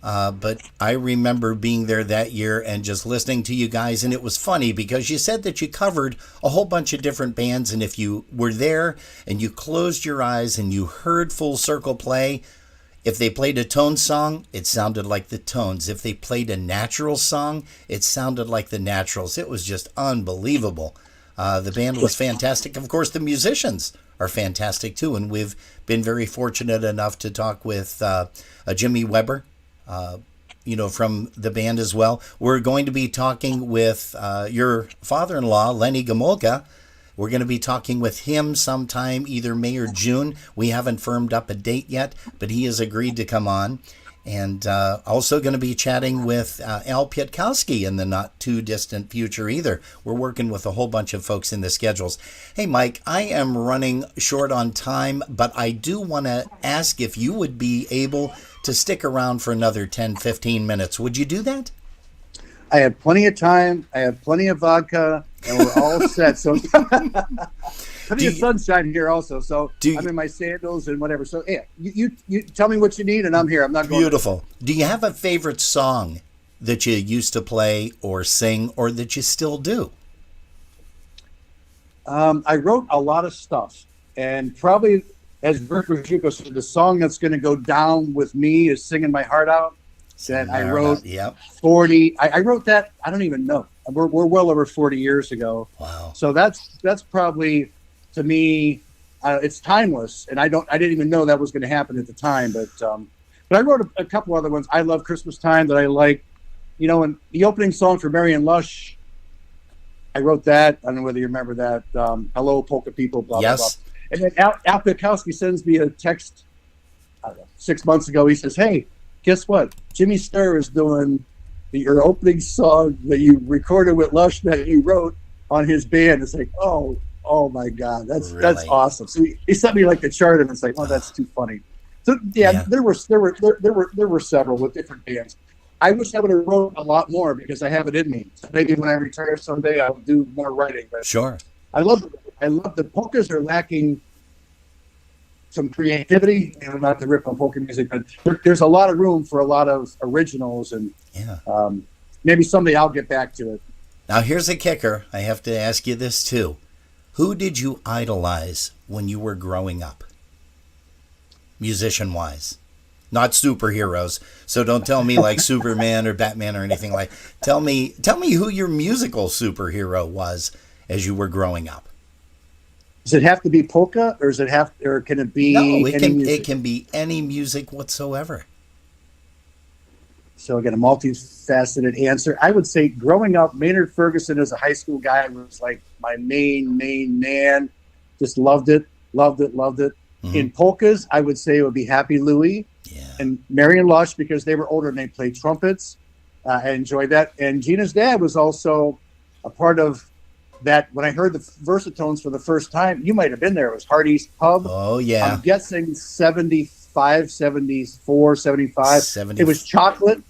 A: But I remember being there that year and just listening to you guys. And it was funny because you said that you covered a whole bunch of different bands. And if you were there and you closed your eyes and you heard Full Circle play, if they played a Tones song, it sounded like the Tones. If they played a Naturals song, it sounded like the Naturals. It was just unbelievable. The band was fantastic. Of course, the musicians are fantastic too. And we've been very fortunate enough to talk with Jimmy Weber, from the band as well. We're going to be talking with your father-in-law, Lenny Gomolka. We're going to be talking with him sometime, either May or June. We haven't firmed up a date yet, but he has agreed to come on. And also going to be chatting with Al Pietkowski in the not-too-distant future either. We're working with a whole bunch of folks in the schedules. Hey, Mike, I am running short on time, but I do want to ask if you would be able to stick around for another 10, 15 minutes. Would you do that?
J: I have plenty of time. I have plenty of vodka, and we're all set. So plenty of sunshine here also. So I'm in my sandals and whatever. So yeah, you tell me what you need, and I'm here. I'm not going.
A: Beautiful. Do you have a favorite song that you used to play or sing, or that you still do?
J: I wrote a lot of stuff, and probably, as Bert Rajiko said, the song that's going to go down with me is "Singing My Heart Out." That I wrote 40. I wrote that. I don't even know. We're well over 40 years ago.
A: Wow.
J: So that's probably, to me, it's timeless. And I didn't even know that was going to happen at the time. But I wrote a couple other ones. I Love Christmas Time that I like. You know, and the opening song for Marion Lush, I wrote that. I don't know whether you remember that. Hello, Polka People. Blah blah blah. And then Al Pietkowski sends me a text 6 months ago. He says, "Hey, guess what? Jimmy Sturr is doing your opening song that you recorded with Lush that you wrote on his band." It's like, oh my God, that's awesome. So he sent me like the chart, and it's like, oh, that's too funny. So yeah. there were several with different bands. I wish I would have wrote a lot more because I have it in me. So maybe when I retire someday, I'll do more writing. But
A: sure.
J: I love the polkas are lacking some creativity, and not to rip on polka music, but there's a lot of room for a lot of originals, and maybe someday I'll get back to it.
A: Now here's a kicker. I have to ask you this too. Who did you idolize when you were growing up? Musician-wise. Not superheroes. So don't tell me like Superman or Batman or anything like. Tell me who your musical superhero was as you were growing up.
J: Does it have to be polka, or does it have, or can it be?
A: No,
J: any music?
A: it can be any music whatsoever.
J: So again, a multifaceted answer. I would say growing up, Maynard Ferguson as a high school guy was like my main man. Just loved it. Mm-hmm. In polkas, I would say it would be Happy Louie and Marion Lush, because they were older and they played trumpets. I enjoyed that. And Gina's dad was also a part of that. When I heard the Versatones for the first time, you might have been there. It was Hardy's Pub.
A: Oh, yeah.
J: I'm guessing 75, 74, 75.
A: 70.
J: It was chocolate.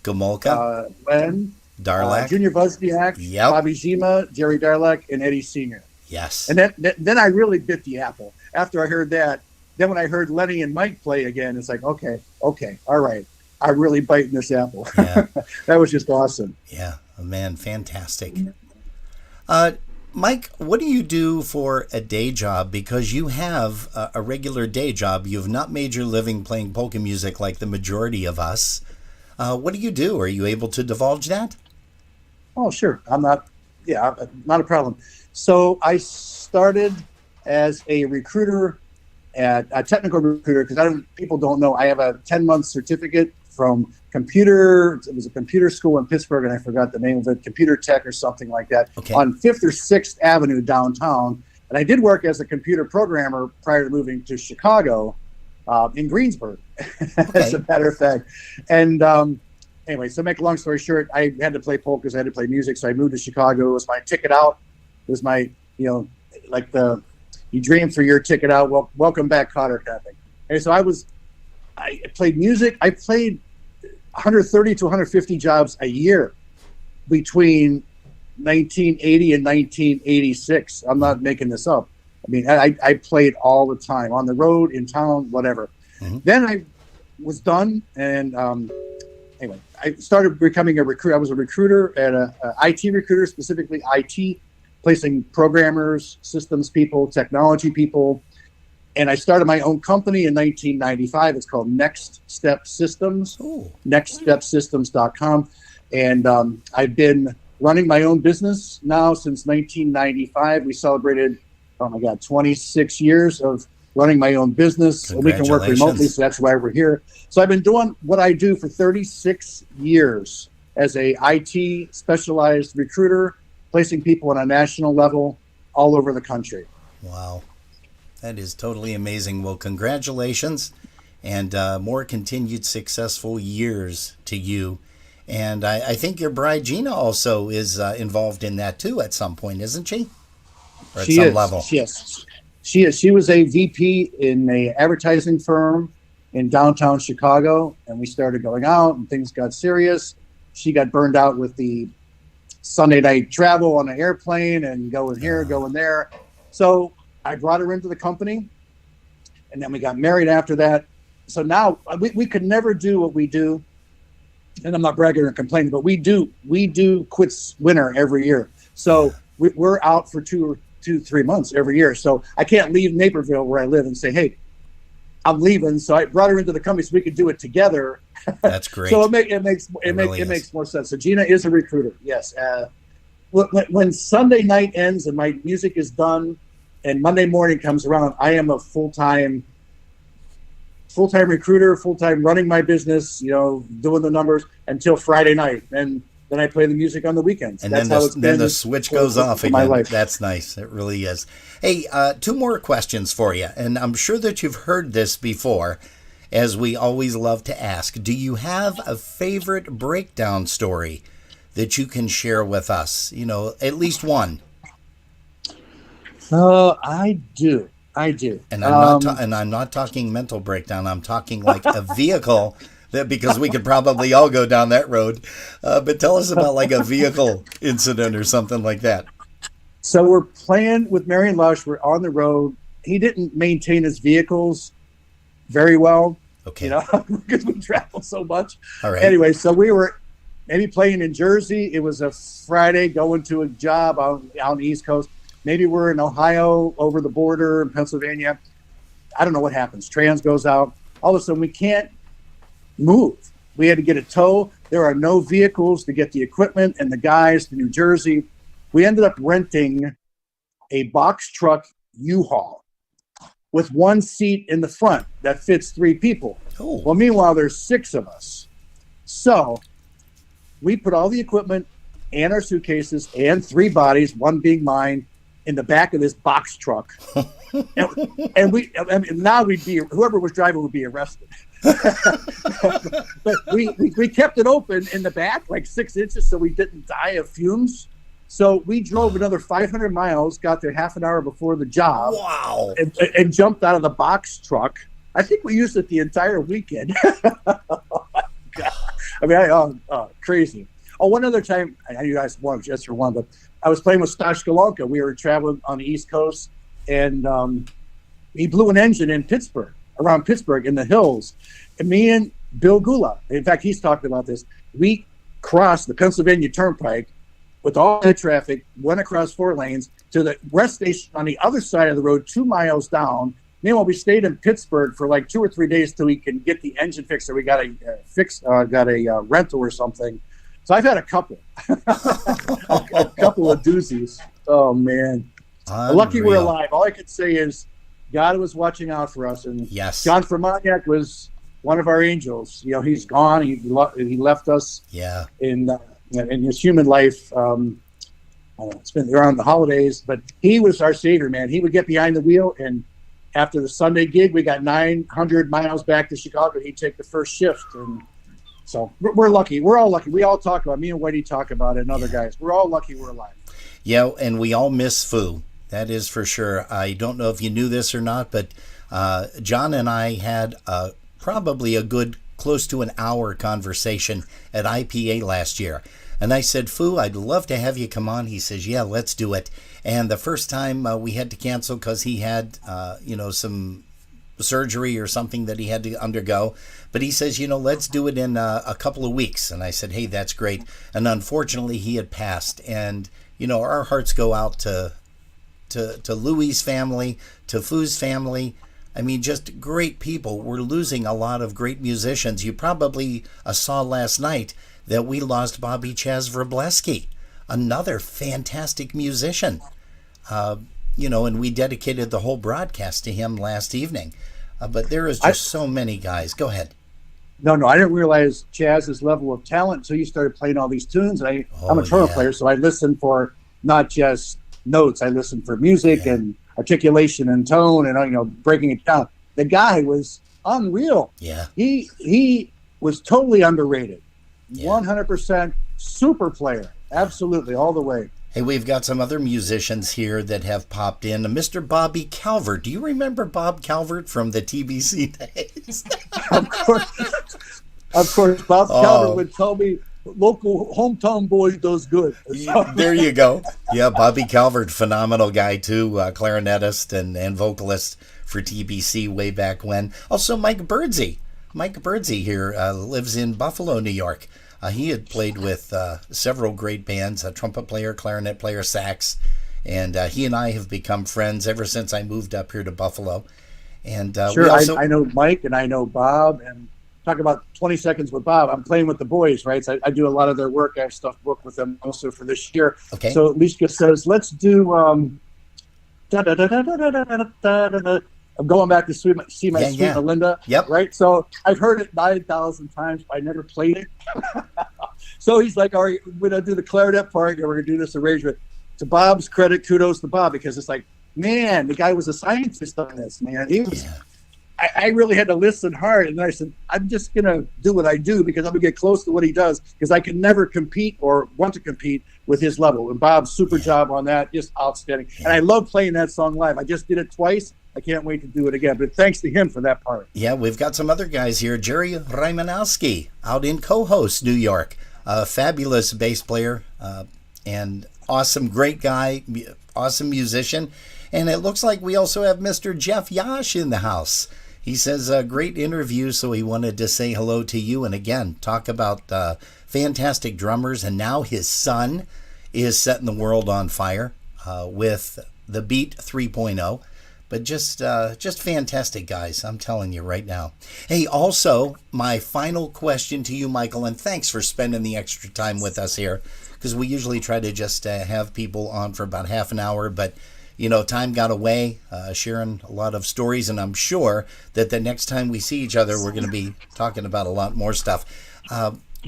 A: Gomolka.
J: Glenn.
A: Darlak.
J: Junior Wozniak.
A: Yep.
J: Bobby Zima, Jerry Darlak, and Eddie Senior.
A: Yes.
J: And then I really bit the apple. After I heard that, then when I heard Lenny and Mike play again, it's like, okay, all right. I'm really biting this apple.
A: Yeah.
J: That was just awesome.
A: Yeah, man, fantastic. Mike, what do you do for a day job? Because you have a regular day job. You have not made your living playing polka music like the majority of us. What do you do? Are you able to divulge that?
J: Oh, sure. Not a problem. So I started as a recruiter, a technical recruiter, because people don't know, I have a 10-month certificate from it was a computer school in Pittsburgh, and I forgot the name of it, Computer Tech or something like that, on 5th or 6th Avenue downtown. And I did work as a computer programmer prior to moving to Chicago, in Greensburg, as a matter of fact. And anyway, so make a long story short, I had to play polkas, I had to play music, so I moved to Chicago. It was my ticket out. It was my, like you dream for your ticket out, well, welcome back, Cotter kind of thing. And so I played music. I played 130 to 150 jobs a year between 1980 and 1986. I'm not making this up. I mean, I played all the time, on the road, in town, whatever. Mm-hmm. Then I was done, and anyway, I started becoming a recruiter. I was a recruiter, and a IT recruiter, specifically IT, placing programmers, systems people, technology people. And I started my own company in 1995. It's called Next Step Systems, nextstepsystems.com. And I've been running my own business now since 1995. We celebrated, 26 years of running my own business. And we can work remotely, so that's why we're here. So I've been doing what I do for 36 years as a IT specialized recruiter, placing people on a national level all over the country.
A: Wow. That is totally amazing. Well, congratulations, and more continued successful years to you. And I think your bride, Gina, also is involved in that, too, at some point, isn't she? Or at some level.
J: Yes, she is. She was a VP in an advertising firm in downtown Chicago, and we started going out, and things got serious. She got burned out with the Sunday night travel on an airplane and going here, going there. So I brought her into the company, and then we got married after that. So now we could never do what we do, and I'm not bragging or complaining, but we do quits winter every year. So we're out for 3 months every year. So I can't leave Naperville where I live and say, hey, I'm leaving. So I brought her into the company so we could do it together.
A: That's great.
J: So it makes more sense. So Gina is a recruiter. Yes. When Sunday night ends and my music is done, and Monday morning comes around, I am a full-time recruiter, full-time running my business, doing the numbers until Friday night. And then I play the music on the weekends.
A: And then the switch goes off again. My life. That's nice. It really is. Hey, 2 more questions for you. And I'm sure that you've heard this before, as we always love to ask. Do you have a favorite breakdown story that you can share with us? At least one.
J: I do.
A: And I'm not talking mental breakdown. I'm talking like a vehicle because we could probably all go down that road. But tell us about like a vehicle incident or something like that.
J: So we're playing with Marion Lush. We're on the road. He didn't maintain his vehicles very well.
A: Okay.
J: Because we travel so much.
A: All right.
J: Anyway, so we were maybe playing in Jersey. It was a Friday, going to a job out on the East Coast. Maybe we're in Ohio, over the border in Pennsylvania. I don't know what happens. Trans goes out. All of a sudden, we can't move. We had to get a tow. There are no vehicles to get the equipment and the guys to New Jersey. We ended up renting a box truck U-Haul with one seat in the front that fits 3 people.
A: Oh.
J: Well, meanwhile, there's 6 of us. So we put all the equipment and our suitcases and 3 bodies, one being mine, in the back of this box truck. and now we'd be, whoever was driving would be arrested. But we kept it open in the back, like 6 inches, so we didn't die of fumes. So we drove another 500 miles, got there half an hour before the job.
A: Wow.
J: And jumped out of the box truck. I think we used it the entire weekend. Oh my God. I mean, crazy. Oh, one other time, I know you guys won just for one, but I was playing with Stash Golonka. We were traveling on the East Coast, and he blew an engine in Pittsburgh, around Pittsburgh in the hills. And me and Bill Gula, in fact, he's talking about this, we crossed the Pennsylvania Turnpike with all the traffic, went across 4 lanes to the rest station on the other side of the road, 2 miles down. Meanwhile, we stayed in Pittsburgh for like 2 or 3 days till we can get the engine fixed. So we got a rental or something. So I've had a couple, a couple of doozies. Oh man, lucky we're alive. All I could say is God was watching out for us, and
A: yes,
J: John Fermaniak was one of our angels. You know, he's gone. He left us.
A: Yeah.
J: In his human life, it's been around the holidays, but he was our savior, man. He would get behind the wheel, and after the Sunday gig, we got 900 miles back to Chicago. He'd take the first shift, and so we're lucky. We're all lucky. We all talk about, me and Whitey talk about it, and other guys. We're all lucky we're alive.
A: Yeah, and we all miss Foo. That is for sure. I don't know if you knew this or not, but John and I had probably a good close to an hour conversation at IPA last year. And I said, Foo, I'd love to have you come on. He says, yeah, let's do it. And the first time we had to cancel because he had, some surgery or something that he had to undergo. But he says, let's do it in a couple of weeks. And I said, hey, that's great. And unfortunately, he had passed. And, our hearts go out to Louie's family, to Foo's family. I mean, just great people. We're losing a lot of great musicians. You probably saw last night that we lost Bobby Chaz Wróblewski, another fantastic musician. And we dedicated the whole broadcast to him last evening. But there is just so many guys. Go ahead.
J: No, I didn't realize Chaz's level of talent until you started playing all these tunes. I'm a trumpet player, so I listen for not just notes. I listen for music and articulation and tone and, breaking it down. The guy was unreal.
A: Yeah.
J: He was totally underrated. 100% super player. Absolutely, all the way.
A: Hey, we've got some other musicians here that have popped in. Mr. Bobby Calvert. Do you remember Bob Calvert from the TBC days?
J: Of course. Bob Calvert would tell me, local hometown boy does good.
A: There you go. Yeah, Bobby Calvert, phenomenal guy too, clarinetist and vocalist for TBC way back when. Also, Mike Birdsey. Mike Birdsey here lives in Buffalo, New York. He had played with several great bands, a trumpet player, clarinet player, sax, and he and I have become friends ever since I moved up here to Buffalo. And
J: sure, I know Mike and I know Bob, and talk about 20 seconds with Bob. I'm playing with the boys, right? So I do a lot of their work. I have stuff booked with them also for this year.
A: Okay.
J: So Lishka says, let's do I'm going back to see my sweet Melinda.
A: Yep.
J: Right. So I've heard it 9,000 times, but I never played it. So he's like, all right, we're going to do the clarinet part and we're going to do this arrangement. To Bob's credit, kudos to Bob, because it's like, man, the guy was a scientist on this, man. He was. I really had to listen hard, and then I said, I'm just going to do what I do because I'm going to get close to what he does, because I can never compete or want to compete with his level. And Bob's super job on that, just outstanding. And I love playing that song live. I just did it twice. I can't wait to do it again. But thanks to him for that part.
A: Yeah, we've got some other guys here. Jerry Rymanowski out in Cohost, New York. A fabulous bass player and awesome, great guy, awesome musician. And it looks like we also have Mr. Jeff Yash in the house. He says, a great interview, so he wanted to say hello to you. And again, talk about fantastic drummers. And now his son is setting the world on fire with the Beat 3.0. But just fantastic guys, I'm telling you right now. Hey, also, my final question to you, Michael, and thanks for spending the extra time with us here, because we usually try to just have people on for about half an hour, but time got away, sharing a lot of stories, and I'm sure that the next time we see each other, we're going to be talking about a lot more stuff.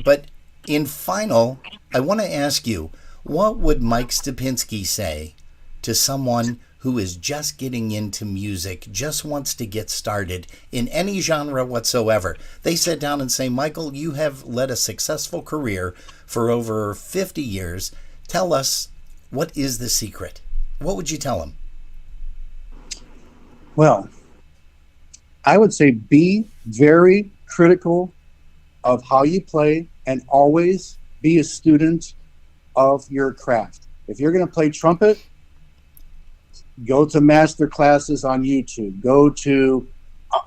A: But in final, I want to ask you, what would Mike Stapinski say to someone who is just getting into music, just wants to get started in any genre whatsoever? They sit down and say, Michael, you have led a successful career for over 50 years. Tell us, what is the secret? What would you tell them?
J: Well, I would say be very critical of how you play and always be a student of your craft. If you're going to play trumpet, go to master classes on YouTube. Go to,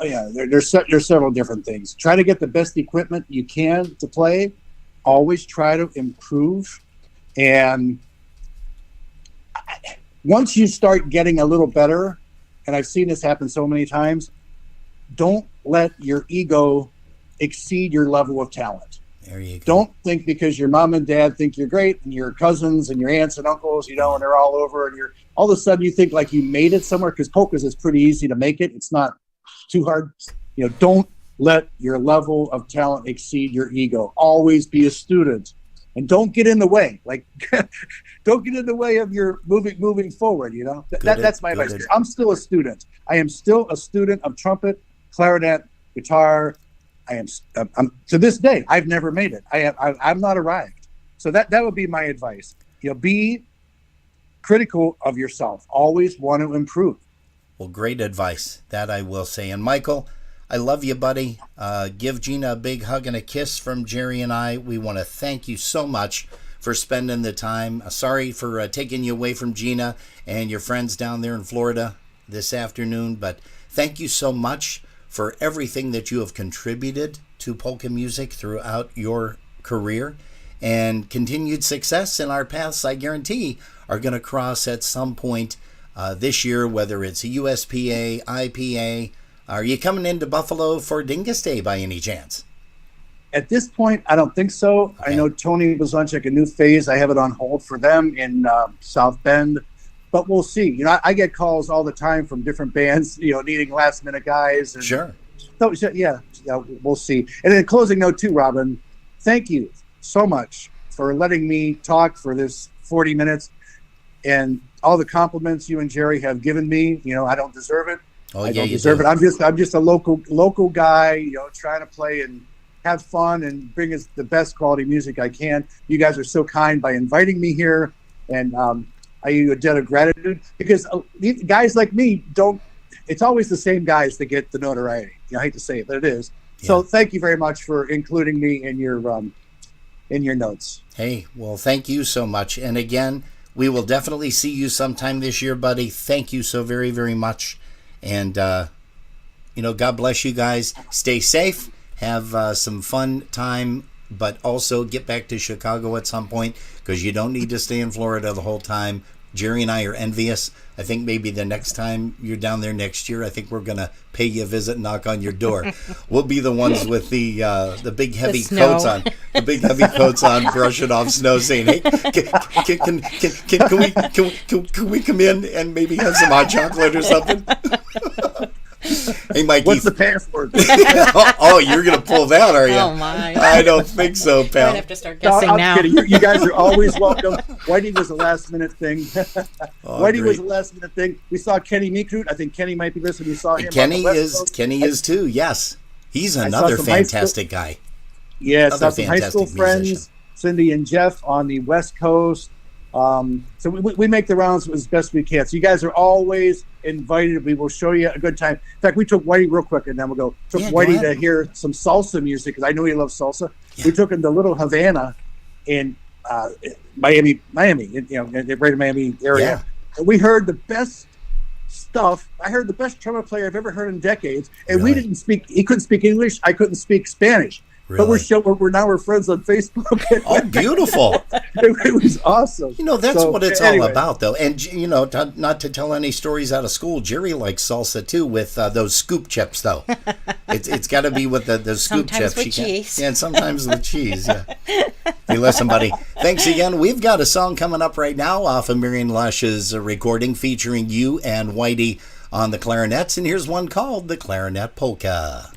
J: there's several different things. Try to get the best equipment you can to play. Always try to improve. And once you start getting a little better, and I've seen this happen so many times, don't let your ego exceed your level of talent.
A: There you go.
J: Don't think because your mom and dad think you're great, and your cousins and your aunts and uncles, and they're all over, and you're all of a sudden you think like you made it somewhere, because polkas is pretty easy to make it. It's not too hard. Don't let your level of talent exceed your ego. Always be a student. And don't get in the way. Like, don't get in the way of your moving forward. That's my advice. I'm still a student. I am still a student of trumpet, clarinet, guitar. I'm to this day. I've never made it. I'm not arrived. So that would be my advice. Be critical of yourself. Always want to improve.
A: Well, great advice. That I will say. And Michael, I love you, buddy. Give Gina a big hug and a kiss from Jerry and I. We want to thank you so much for spending the time. Sorry for taking you away from Gina and your friends down there in Florida this afternoon, but thank you so much for everything that you have contributed to polka music throughout your career. And continued success in our paths, I guarantee, are going to cross at some point this year, whether it's a USPA, IPA. Are you coming into Buffalo for Dingus Day by any chance?
J: At this point, I don't think so. Okay. I know Tony was launching a new phase. I have it on hold for them in South Bend, but we'll see. I get calls all the time from different bands, needing last minute guys. And
A: sure.
J: So yeah, we'll see. And in closing note too, Robin, thank you so much for letting me talk for this 40 minutes and all the compliments you and Jerry have given me. I don't deserve it.
A: Oh,
J: I don't deserve it. I'm just a local guy, trying to play and have fun and bring us the best quality music I can. You guys are so kind by inviting me here, and I owe you a debt of gratitude, because guys like me don't. It's always the same guys that get the notoriety. I hate to say it, but it is. Yeah. So thank you very much for including me in your notes.
A: Hey, well, thank you so much, and again, we will definitely see you sometime this year, buddy. Thank you so very, very much. And, God bless you guys. Stay safe. Have some fun time, but also get back to Chicago at some point, because you don't need to stay in Florida the whole time. Jerry and I are envious. I think maybe the next time you're down there next year, I think we're going to pay you a visit and knock on your door. We'll be the ones with the big heavy coats on. The big heavy coats on, brushing off snow, saying, "Hey, can we come in and maybe have some hot chocolate or something?" Hey, Mikey.
J: What's the password?
A: Oh, you're going to pull that, are you?
E: Oh, my.
A: I don't think so, pal.
E: I have to start guessing now.
J: Kidding. You guys are always welcome. Whitey was a last-minute thing. Whitey was a last-minute thing. We saw Kenny Mikrut. I think Kenny might be listening. We saw him.
A: Kenny is too, yes. He's another fantastic guy.
J: Yeah, saw some high school friends, Cindy and Jeff on the West Coast. So we make the rounds as best we can. So you guys are always invited. We will show you a good time. In fact, we took Whitey real quick, and then we'll go. Whitey to hear some salsa music, because I know he loves salsa. Yeah. We took him to Little Havana in Miami, right in Miami area. Yeah. And we heard the best stuff. I heard the best trumpet player I've ever heard in decades. And we didn't speak. He couldn't speak English. I couldn't speak Spanish. But we're now friends on Facebook.
A: Oh, beautiful.
J: It was awesome.
A: That's what it's all
J: anyway.
A: about, though. And, not to tell any stories out of school, Jerry likes salsa, too, with those scoop chips, though. It's got to be with the scoop
E: Sometimes
A: chips.
E: with cheese.
A: Yeah, and sometimes with cheese, yeah. Hey, listen, buddy. Thanks again. We've got a song coming up right now off of Marion Lush's recording featuring you and Whitey on the clarinets. And here's one called The Clarinet Polka.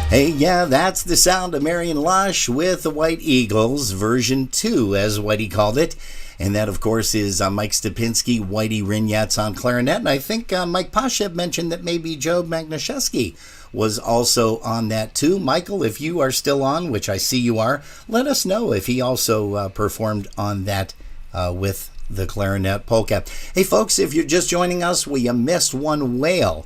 A: Hey, yeah, that's the sound of Marion Lush with the White Eagles, version 2, as Whitey called it. And that, of course, is Mike Stapinski, Whitey Rinyats on clarinet. And I think Mike Pasheb mentioned that maybe Joe Magnashewski was also on that too. Michael, if you are still on, which I see you are, let us know if he also performed on that with the clarinet polka. Hey, folks, if you're just joining us, we missed one whale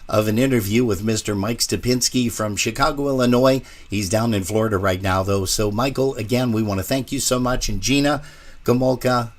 A: of an interview with Mr. Mike Stapinski from Chicago, Illinois. He's down in Florida right now, though. So, Michael, again, we want to thank you so much. And Gina Gomolka,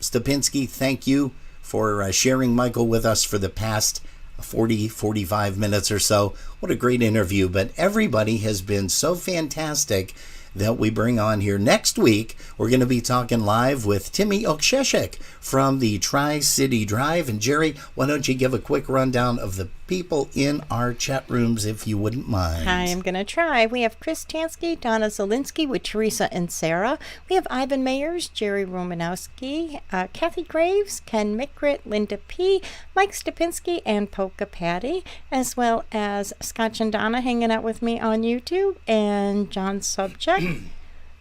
A: Stapinski, thank you for sharing Michael with us for the past 45 minutes or so. What a great interview. But everybody has been so fantastic that we bring on here. Next week, we're going to be talking live with Timmy Oksheshek from the Tri-City Drive. And Jerry, why don't you give a quick rundown of the people in our chat rooms, if you wouldn't mind?
E: I am going to try. We have Chris Tansky, Donna Zelinsky with Teresa and Sarah. We have Ivan Mayers, Jerry Romanowski, Kathy Graves, Ken Mickrit, Linda P., Mike Stapinski, and Polka Patty, as well as Scotch and Donna hanging out with me on YouTube, and John Subject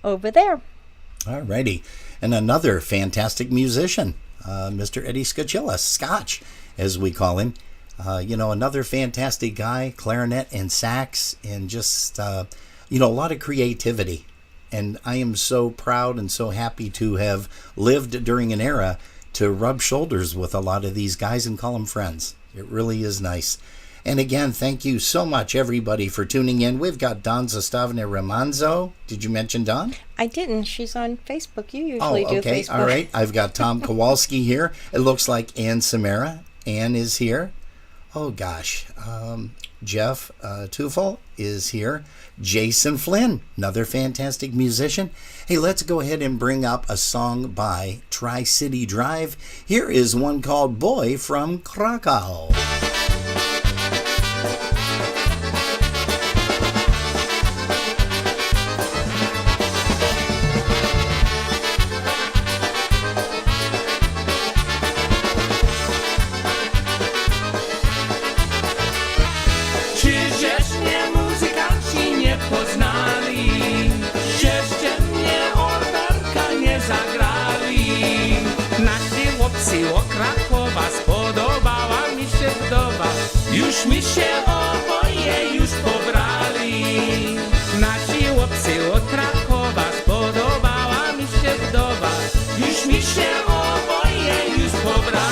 E: over there.
A: All righty. And another fantastic musician, Mr. Eddie Scotchilla, Scotch, as we call him. Another fantastic guy, clarinet and sax, and just, a lot of creativity. And I am so proud and so happy to have lived during an era to rub shoulders with a lot of these guys and call them friends. It really is nice. And again, thank you so much, everybody, for tuning in. We've got Don Zastavne Ramanzo. Did you mention Don?
E: I didn't. She's on Facebook. You usually do Facebook.
A: All right. I've got Tom Kowalski here. It looks like Ann Samara. Ann is here. Oh, gosh. Jeff Tufel is here. Jason Flynn, another fantastic musician. Hey, let's go ahead and bring up a song by Tri-City Drive. Here is one called Boy from Krakow.
G: Krakowa spodobała mi się wdowa. Już mi się oboje już pobrali. Nasi chłopcy od Krakowa spodobała mi się wdowa. Już mi się oboje już pobrali.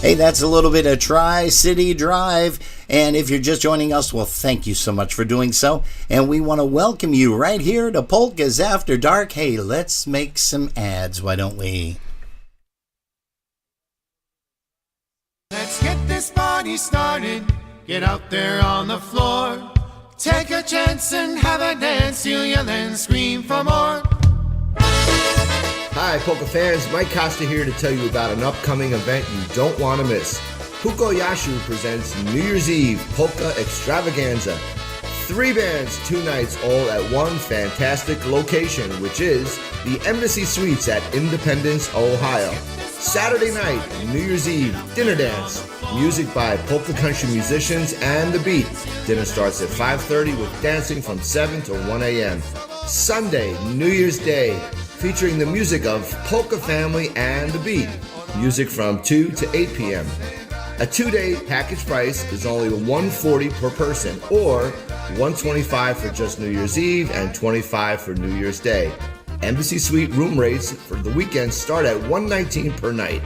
A: Hey, that's a little bit of Tri-City Drive. And if you're just joining us, well, thank you so much for doing so. And we want to welcome you right here to Polkas After Dark. Hey, let's make some ads, why don't we?
B: Let's get this party started. Get out there on the floor. Take a chance and have a dance. You'll yell and scream for more.
K: Hi, Polka fans. Mike Costa here to tell you about an upcoming event you don't want to miss. Huko Yashu presents New Year's Eve Polka Extravaganza. 3 bands, 2 nights, all at one fantastic location, which is the Embassy Suites at Independence, Ohio. Saturday night, New Year's Eve, dinner dance. Music by polka country musicians and The Beat. Dinner starts at 5:30 with dancing from 7 to 1 a.m. Sunday, New Year's Day, featuring the music of Polka Family and The Beat. Music from 2 to 8 p.m. A 2-day package price is only $140 per person, or $125 for just New Year's Eve and $25 for New Year's Day. Embassy Suite room rates for the weekend start at $119 per night.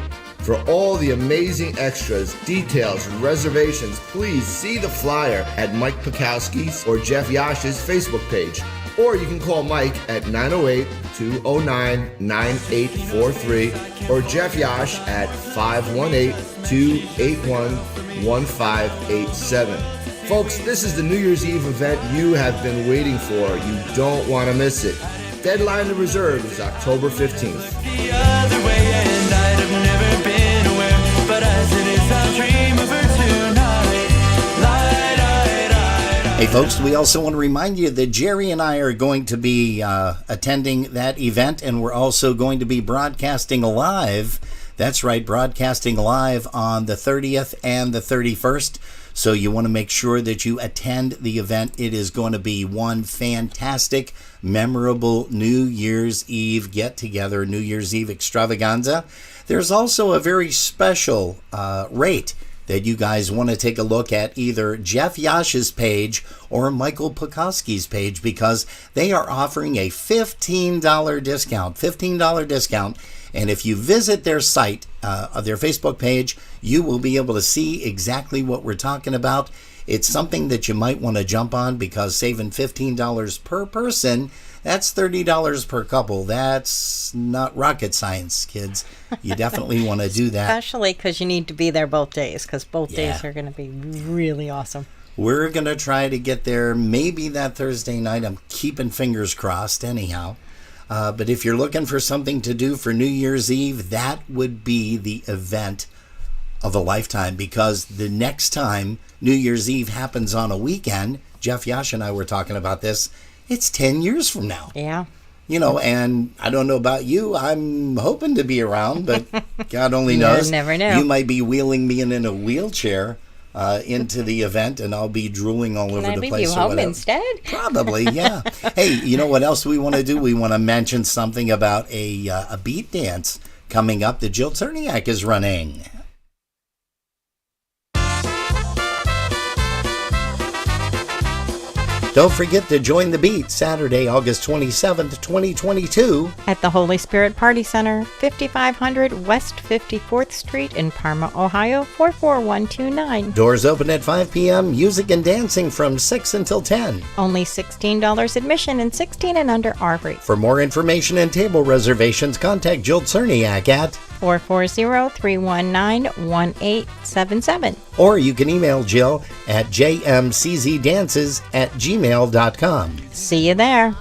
K: For all the amazing extras, details, and reservations, please see the flyer at Mike Pakowski's or Jeff Yash's Facebook page. Or you can call Mike at 908-209-9843 or Jeff Yash at 518-281-1587. Folks, this is the New Year's Eve event you have been waiting for. You don't want to miss it. Deadline to reserve is October 15th.
G: The other way, and I'd have never been aware, but as it is, I'll dream of her tonight.
A: Hey folks, we also want to remind you that Jerry and I are going to be attending that event, and we're also going to be broadcasting live. That's right, broadcasting live on the 30th and the 31st. So you want to make sure that you attend the event. It is going to be one fantastic, memorable New Year's Eve get-together, New Year's Eve extravaganza. There's also a very special rate that you guys want to take a look at, either Jeff Yash's page or Michael Pakowski's page, because they are offering a $15 discount. And if you visit their site, their Facebook page, you will be able to see exactly what we're talking about. It's something that you might want to jump on, because saving $15 per person, that's $30 per couple. That's not rocket science, kids. You definitely want to do that.
E: Especially because you need to be there both days, because both days are going to be really awesome.
A: We're going to try to get there maybe that Thursday night. I'm keeping fingers crossed anyhow. But if you're looking for something to do for New Year's Eve, that would be the event of a lifetime, because the next time New Year's Eve happens on a weekend, Jeff Yash and I were talking about this, it's 10 years from now.
E: Yeah.
A: You know, and I don't know about you, I'm hoping to be around, but God only knows.
E: You never know.
A: You might be wheeling me in a wheelchair into the event, and I'll be drooling all over the place.
E: Can I leave you home instead?
A: Probably, yeah. Hey, you know what else we want to do? We want to mention something about a beat dance coming up that Jill Cerniak is running. Don't forget to join the beat Saturday, August 27th, 2022.
E: At the Holy Spirit Party Center, 5500 West 54th Street in Parma, Ohio, 44129.
A: Doors open at 5 p.m., music and dancing from 6 until 10.
E: Only $16 admission, and 16 and under are free.
A: For more information and table reservations, contact Jill Cerniak at
E: 440-319-1877.
A: Or you can email Jill at jmczdances@gmail.com.
E: See you there.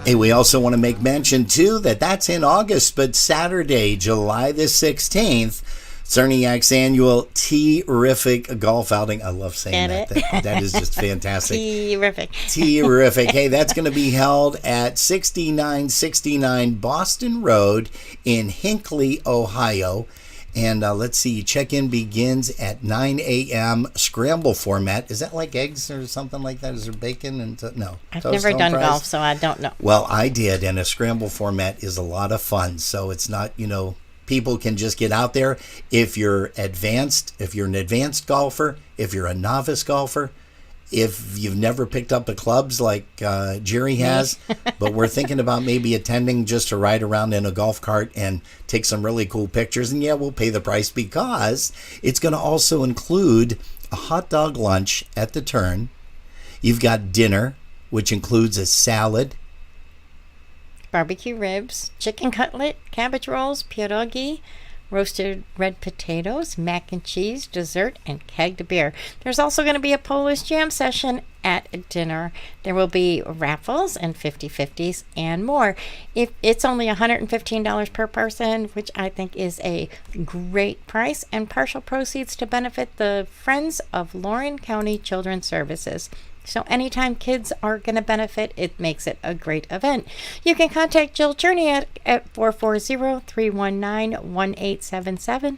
A: Hey, we also want to make mention, too, that that's in August, but Saturday, July the 16th, Cerniak's annual Terrific golf outing. I love saying that. That is just fantastic. Terrific. Hey, that's going to be held at 6969 Boston Road in Hinckley, Ohio. And let's see, check-in begins at 9 a.m. Scramble format. Is that like eggs or something like that? Is there bacon? And no.
E: I've never done golf, so I don't know.
A: Well, I did, and a scramble format is a lot of fun. So it's not, people can just get out there. If you're an advanced golfer, if you're a novice golfer, if you've never picked up the clubs like Jerry has, but we're thinking about maybe attending just to ride around in a golf cart and take some really cool pictures. And yeah, we'll pay the price, because it's going to also include a hot dog lunch at the turn. You've got dinner, which includes a salad,
E: barbecue ribs, chicken cutlet, cabbage rolls, pierogi, roasted red potatoes, mac and cheese, dessert, and kegged beer. There's also going to be a Polish jam session at dinner. There will be raffles and 50/50s and more. If it's only $115 per person, which I think is a great price, and partial proceeds to benefit the Friends of Lorraine County Children's Services. So anytime kids are going to benefit, it makes it a great event. You can contact Jill Cherniak at 440-319-1877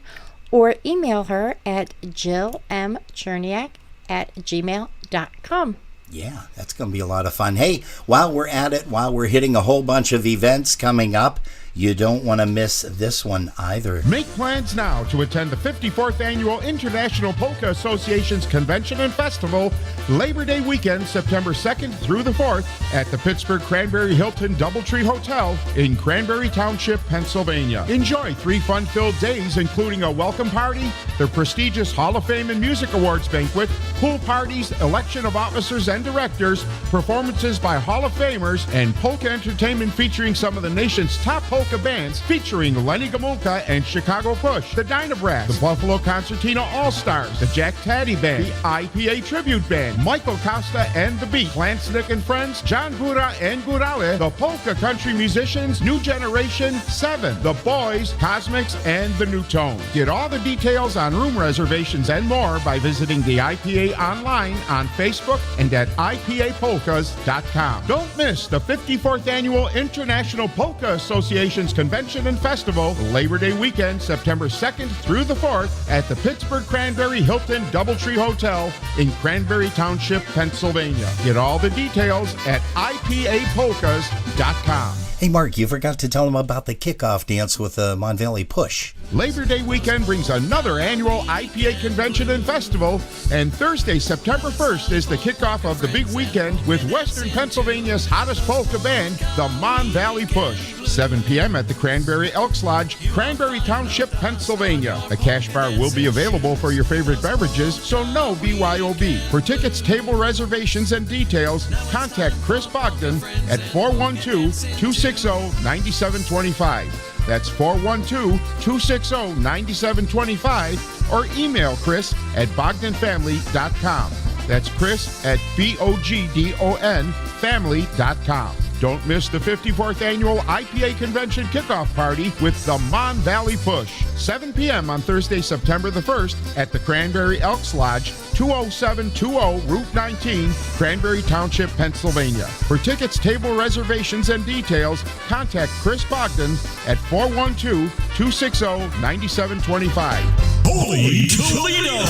E: or email her at jillmcherniak@gmail.com.
A: Yeah, that's going to be a lot of fun. Hey, while we're at it, while we're hitting a whole bunch of events coming up, You don't want to miss this one either.
B: Make plans now to attend the 54th Annual International Polka Association's Convention and Festival, Labor Day weekend, September 2nd through the 4th, at the Pittsburgh Cranberry Hilton Doubletree Hotel in Cranberry Township, Pennsylvania. Enjoy 3 fun-filled days, including a welcome party, the prestigious Hall of Fame and Music Awards banquet, pool parties, election of officers and directors, performances by Hall of Famers, and polka entertainment featuring some of the nation's top polka bands, featuring Lenny Gomulka and Chicago Push, the Dynabrass, the Buffalo Concertina All-Stars, the Jack Taddy Band, the IPA Tribute Band, Michael Costa and the Beat, Plansnick and Friends, John Gura and Gurale, the Polka Country Musicians, New Generation, Seven, the Boys, Cosmics, and the New Tones. Get all the details on room reservations and more by visiting the IPA online on Facebook and at IPAPolkas.com. Don't miss the 54th Annual International Polka Association's Convention and Festival, Labor Day weekend, September 2nd through the 4th, at the Pittsburgh Cranberry Hilton Doubletree Hotel in Cranberry Township, Pennsylvania. Get all the details at IPAPolkas.com.
A: Hey, Mark, you forgot to tell them about the kickoff dance with the Mon Valley Push.
B: Labor Day weekend brings another annual IPA convention and festival, and Thursday, September 1st is the kickoff of the big weekend with Western Pennsylvania's hottest polka band, the Mon Valley Push. 7 p.m. at the Cranberry Elks Lodge, Cranberry Township, Pennsylvania. A cash bar will be available for your favorite beverages, so no BYOB. For tickets, table reservations, and details, contact Chris Bogdan at 412-260-9725. That's 412-260-9725, or email Chris at bogdanfamily.com. That's Chris at BOGDON family.com. Don't miss the 54th Annual IPA Convention Kickoff Party with the Mon Valley Push. 7 p.m. on Thursday, September the 1st at the Cranberry Elks Lodge, 20720 Route 19, Cranberry Township, Pennsylvania. For tickets, table reservations, and details, contact Chris Bogdan at 412-260-9725.
D: Holy Toledo!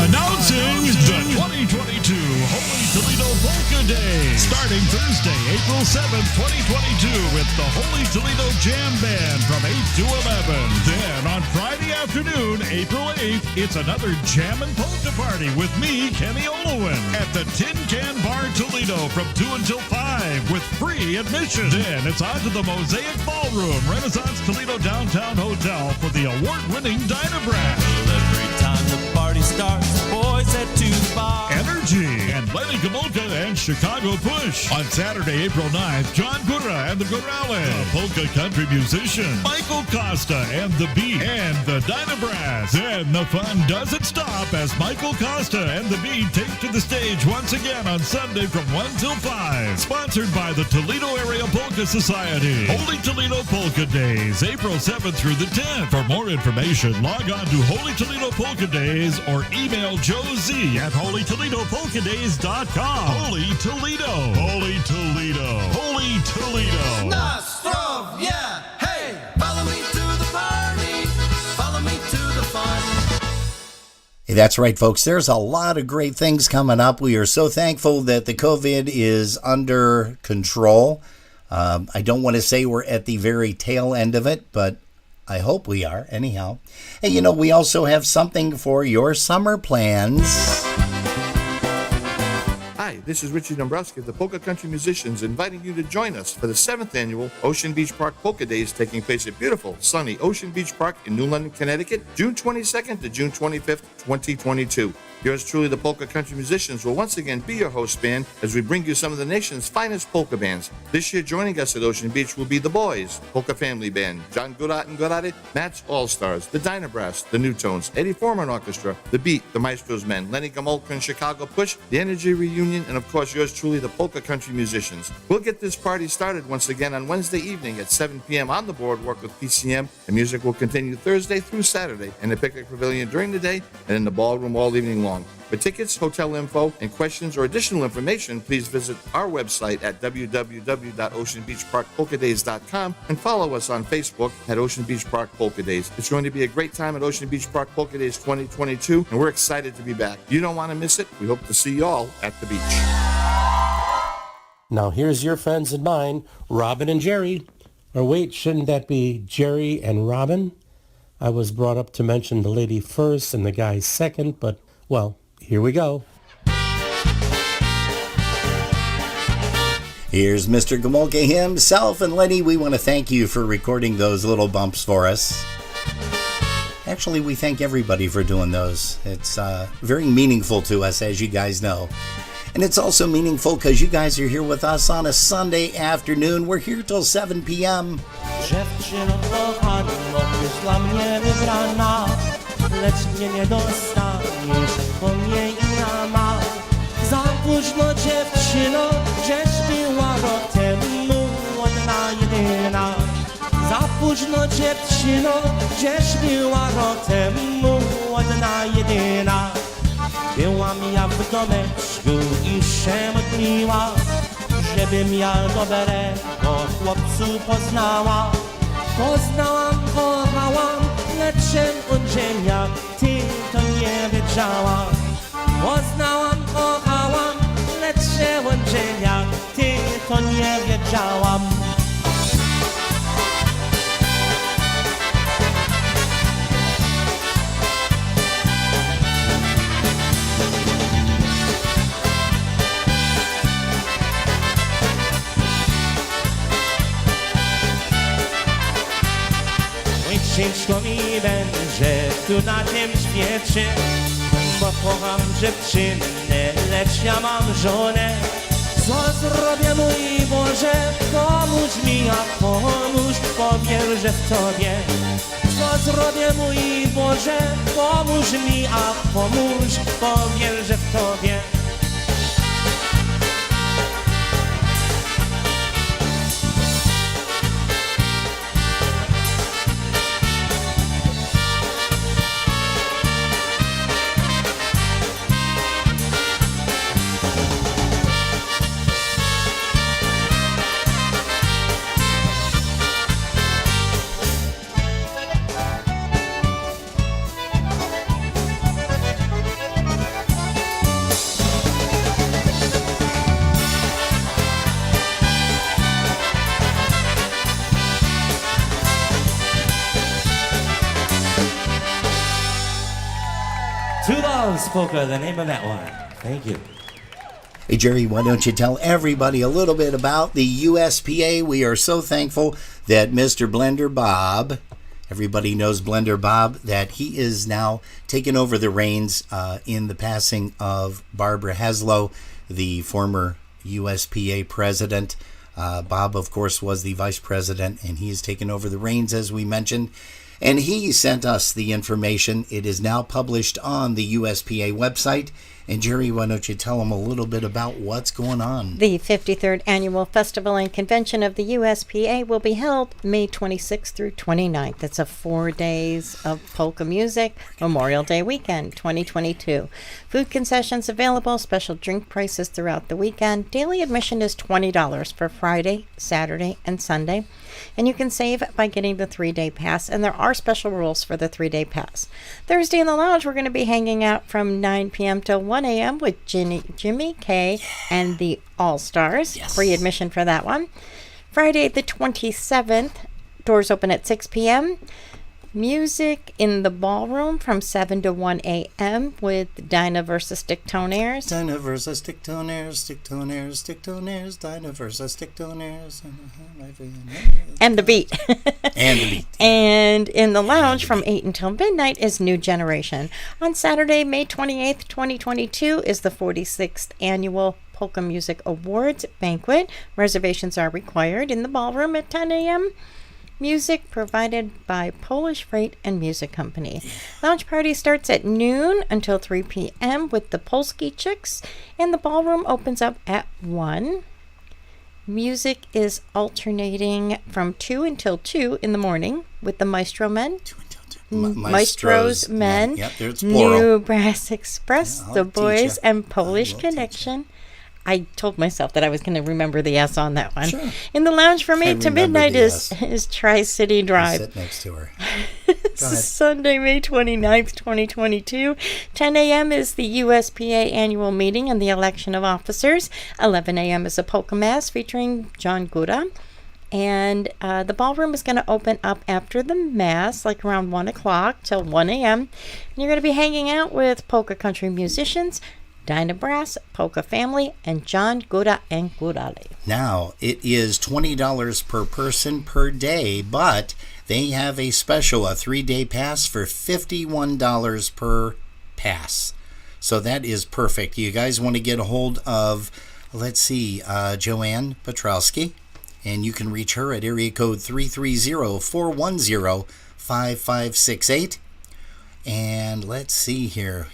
D: Announcing the 2022 Holy Toledo Polka Day. Starting Thursday, April 7th, 2022 with the Holy Toledo Jam Band from 8 to 11. Then on Friday afternoon, April 8th, it's another Jam and Polka Party with me, Kenny Olowin, at the Tin Can Bar Toledo from 2 until 5 with free admission. Then it's on to the Mosaic Ballroom, Renaissance Toledo Downtown Hotel for the award-winning Dynabrass.
G: Every time the party starts, boys head to the bar.
D: Energy and Lenny Gomulka and Chicago Push. On Saturday, April 9th, John Gura and the Gurale, the polka country musician, Michael Costa and the Beat, and the Dynabrass. Then the fun doesn't stop as Michael Costa and the Beat take to the stage once again on Sunday from 1 till 5. Sponsored by the Toledo Area Polka Society. Holy Toledo Polka Days, April 7th through the 10th. For more information, log on to Holy Toledo Polka Days or email Joe Z at HolyToledoPolkaDays.com. Holy Toledo. Holy Toledo. Holy Toledo.
G: Nostrov, yeah, hey, follow me to the party, follow me to the fun.
A: Hey, that's right, folks. There's a lot of great things coming up. We are so thankful that the COVID is under control. I don't want to say we're at the very tail end of it, but I hope we are, anyhow. Hey, you know, we also have something for your summer plans.
L: Hi, this is Richie Dombrowski of the Polka Country Musicians, inviting you to join us for the 7th Annual Ocean Beach Park Polka Days, taking place at beautiful, sunny Ocean Beach Park in New London, Connecticut, June 22nd to June 25th, 2022. Yours truly, the Polka Country Musicians, will once again be your host band as we bring you some of the nation's finest polka bands. This year, joining us at Ocean Beach will be the Boys, Polka Family Band, John Gurat and Gurare, Matt's All-Stars, the Dynabrass, the New Tones, Eddie Foreman Orchestra, the Beat, the Maestro's Men, Lenny Gomulka and Chicago Push, the Energy Reunion, and of course, yours truly, the Polka Country Musicians. We'll get this party started once again on Wednesday evening at 7 p.m. on the boardwalk with PCM. The music will continue Thursday through Saturday in the Picnic Pavilion during the day and in the ballroom all evening long. For tickets, hotel info, and questions or additional information, please visit our website at www.oceanbeachparkpolkadays.com and follow us on Facebook at Ocean Beach Park Polka Days. It's going to be a great time at Ocean Beach Park Polka Days 2022, and we're excited to be back. You don't want to miss it. We hope to see you all at the beach.
F: Now here's your friends and mine, Robin and Jerry. Or wait, shouldn't that be Jerry and Robin? I was brought up to mention the lady first and the guy second, but, well, here we go.
A: Here's Mr. Gamolka himself, and Lenny, we want to thank you for recording those little bumps for us. Actually, we thank everybody for doing those. It's very meaningful to us, as you guys know. And it's also meaningful because you guys are here with us on a Sunday afternoon. We're here till 7 p.m.
I: Dziewczyno kochana, jest dla mnie wybrana, lecz mnie nie dostaniesz, bo mnie inna ma. Za późno dziewczyno, gdzieś była rok temu, ładna jedyna. Za późno dziewczyno, gdzieś była rok temu, ładna jedyna. Byłam ja w domeczku i się modliła, żebym ja dobrego chłopcu poznała. Poznałam, kochałam, lecz się od ziemia, ty to nie wiedziała. Poznałam, kochałam, lecz się od ziemia, ty to nie wiedziałam. Ciężko mi będzie tu na tym świecie, bo kocham dziewczynę, lecz ja mam żonę. Co zrobię, mój Boże, pomóż mi, a pomóż, bo wierzę w Tobie. Co zrobię, mój Boże, pomóż mi, a pomóż, bo wierzę w Tobie. Polka, the name of that one. Thank you.
A: Hey, Jerry, why don't you tell everybody a little bit about the USPA? We are so thankful that Mr. Blender Bob, everybody knows Blender Bob, that he is now taking over the reins in the passing of Barbara Haslow, the former USPA president. Bob, of course, was the vice president, and he has taken over the reins, as we mentioned. And he sent us the information. It is now published on the USPA website. And Jerry, why don't you tell them a little bit about what's going on?
E: The 53rd Annual Festival and Convention of the USPA will be held May 26th through 29th. It's a 4 days of polka music, Memorial Day weekend 2022. Food concessions available, special drink prices throughout the weekend. Daily admission is $20 for Friday, Saturday, and Sunday. And you can save by getting the 3-day pass, and there are special rules for the 3-day pass. Thursday in the lounge, we're going to be hanging out from 9 p.m. till 1 a.m. with Jimmy K and the All-Stars. Yes. Free admission for that one. Friday the 27th, doors open at 6 p.m. Music in the ballroom from 7 to 1 a.m. with Dinah versus Sticktonaires.
A: Dinah versus Sticktonaires, Sticktonaires, Sticktonaires, Dinah versus Sticktonaires.
E: And the beat.
A: And the beat.
E: And in the lounge from 8 until midnight is New Generation. On Saturday, May 28th, 2022 is the 46th Annual Polka Music Awards Banquet. Reservations are required in the ballroom at 10 a.m. Music provided by Polish Freight and Music Company. Lounge party starts at noon until 3 p.m. with the Polski Chicks, and the ballroom opens up at 1. Music is alternating from 2 until 2 in the morning with the Maestro Men. Maestros Men,
A: Yep, there's plural.
E: New Brass Express,
A: Yeah,
E: The
A: I'll
E: Boys,
A: teach ya.
E: and Polish Connection. I told myself that I was going to remember the S on that one.
A: Sure.
E: In the lounge from 8 to
A: remember
E: midnight
A: the
E: is Tri-City
A: I
E: Drive.
A: sit next to her.
E: It's Sunday, May 29th, 2022. 10 a.m. is the USPA annual meeting and the election of officers. 11 a.m. is a polka mass featuring John Guda. And the ballroom is going to open up after the Mass, like around 1 o'clock till 1 a.m. And you're going to be hanging out with polka country musicians, Dinah Brass, Polka Family, and John Gura and Gurale.
A: Now, it is $20 per person per day, but they have a special, a 3-day pass for $51 per pass. So that is perfect. You guys want to get a hold of, let's see, Joanne Petrowski, and you can reach her at area code 330-410-5568. And let's see here.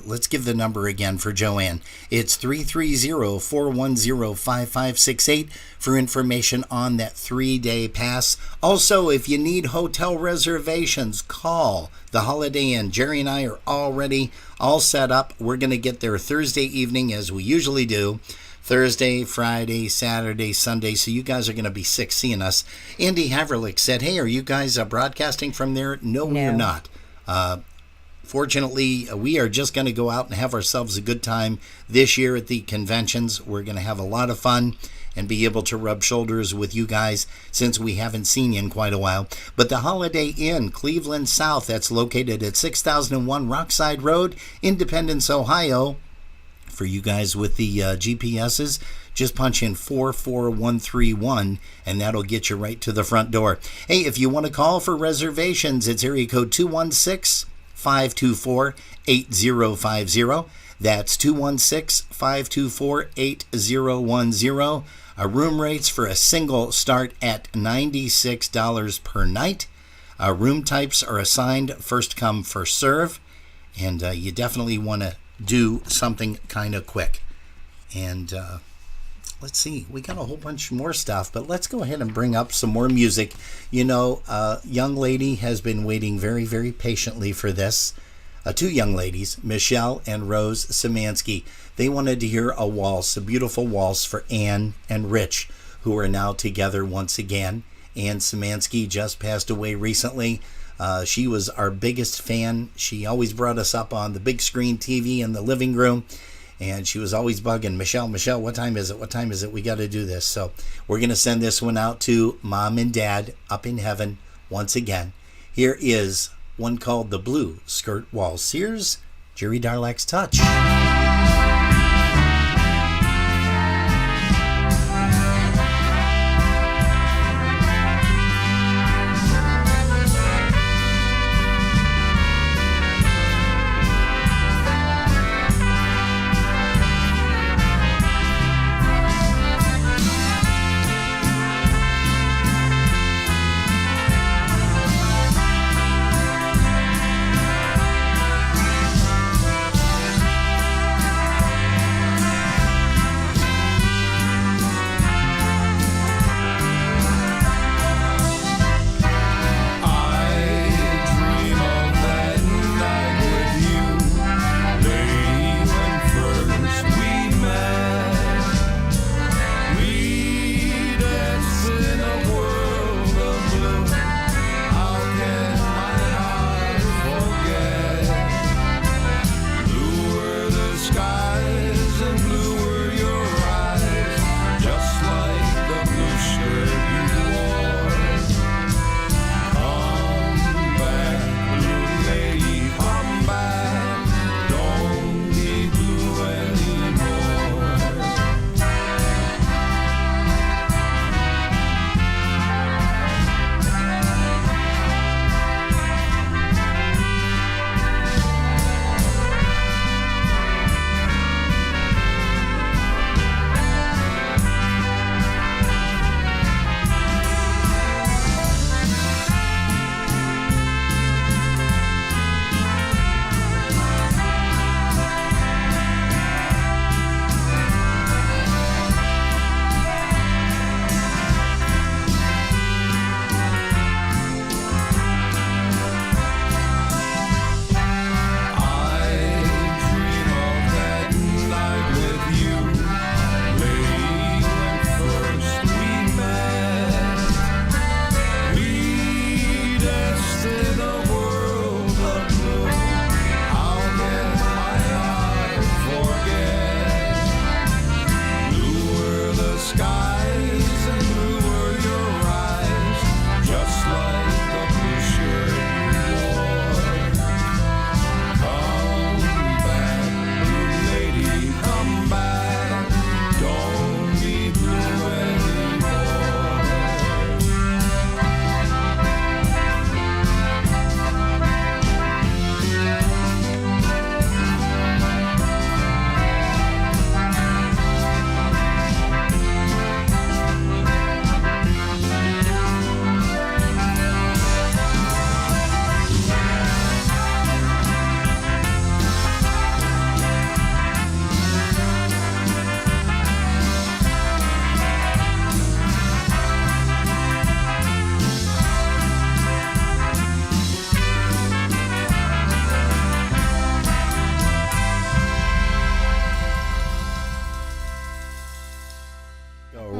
A: Let's give the number again for Joanne. It's 330-410-5568 for information on that 3-day pass. Also, if you need hotel reservations, call the Holiday Inn. Jerry and I are already all set up. We're going to get there Thursday evening, as we usually do. Thursday, Friday, Saturday, Sunday. So you guys are going to be sick seeing us. Andy Haverlick said, hey, are you guys broadcasting from there? No, we're not. Fortunately, we are just going to go out and have ourselves a good time this year at the conventions. We're going to have a lot of fun and be able to rub shoulders with you guys since we haven't seen you in quite a while. But the Holiday Inn, Cleveland South, that's located at 6001 Rockside Road, Independence, Ohio. For you guys with the GPSs, just punch in 44131 and that'll get you right to the front door. Hey, if you want to call for reservations, it's area code 216-524-8050. That's 216-524-8010. Room rates for a single start at $96 per night. Room types are assigned first come, first serve. And you definitely want to do something kind of quick. And let's see, we got a whole bunch more stuff, but let's go ahead and bring up some more music. You know, young lady has been waiting very, very patiently for this. Two young ladies, Michelle and Rose Szymanski. They wanted to hear a waltz, a beautiful waltz for Ann and Rich, who are now together once again. Ann Szymanski just passed away recently. She was our biggest fan. She always brought us up on the big screen TV in the living room. And she was always bugging, Michelle, what time is it? What time is it? We got to do this. So we're going to send this one out to Mom and Dad up in heaven once again. Here is one called The Blue Skirt Waltz. Here's Jerry Darlak's Touch.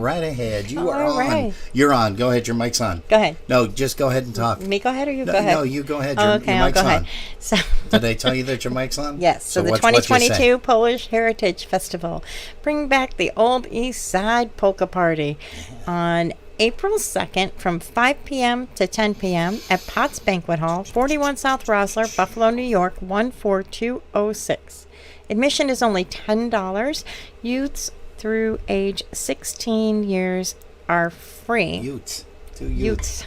A: right ahead. You are
E: All
A: on.
E: right.
A: You're on. Go ahead. Your mic's on.
E: Go ahead.
A: No, just go ahead and talk.
E: Me go ahead or you
A: No,
E: go ahead?
A: no, you go ahead.
E: Oh,
A: Your,
E: okay,
A: your
E: I'll
A: mic's
E: go
A: on.
E: ahead. So
A: Did I tell you that your mic's on?
E: yes. So the
A: what you say?
E: 2022 Polish Heritage Festival, bring back the Old East Side Polka Party on April 2nd from 5 p.m. to 10 p.m. at Potts Banquet Hall, 41 South Rosler, Buffalo, New York, 14206. Admission is only $10. Youths through age 16 years are free.
A: Youths. Two youths.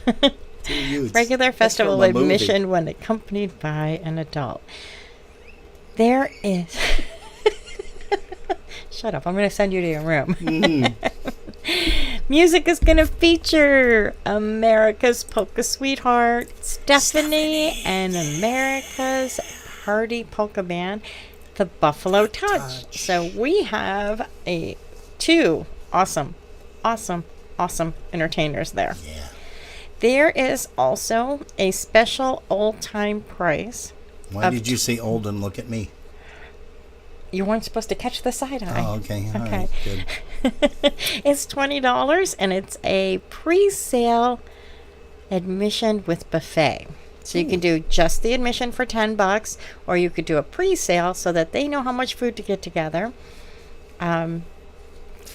A: Two youths.
E: Regular
A: That's
E: festival
A: from a movie.
E: admission when accompanied by an adult. There is... Shut up. I'm going to send you to your room. Music is going to feature America's Polka Sweetheart, Stephanie, and America's Party Polka Band, the Buffalo Touch. So we have two awesome entertainers there.
A: Yeah.
E: There is also a special old-time price.
A: Why did you say old and look at me?
E: You weren't supposed to catch the side eye.
A: Oh, okay. All
E: Okay.
A: right. Good.
E: It's $20 and it's a pre-sale admission with buffet. So you can do just the admission for $10, or you could do a pre-sale so that they know how much food to get together.
A: And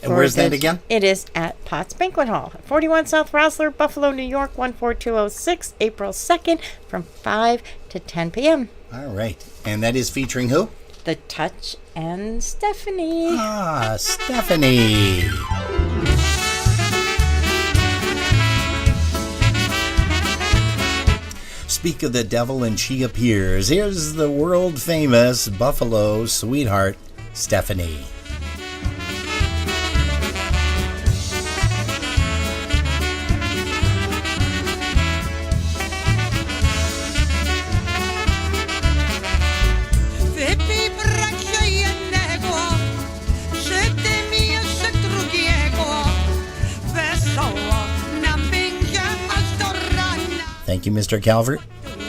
A: where's that again?
E: It is at Potts Banquet Hall, 41 South Rosler, Buffalo, New York, 14206, April 2nd from 5 to 10 p.m.
A: All right. And that is featuring who?
E: The Touch and Stephanie.
A: Ah, Stephanie. Speak of the devil and she appears. Here's the world famous Buffalo Sweetheart, Stephanie.
M: Wypij bracie jednego, żyty mi jeszcze drugiego. Wesoło nam będzie aż do rana.
A: Thank you, Mr. Calvert.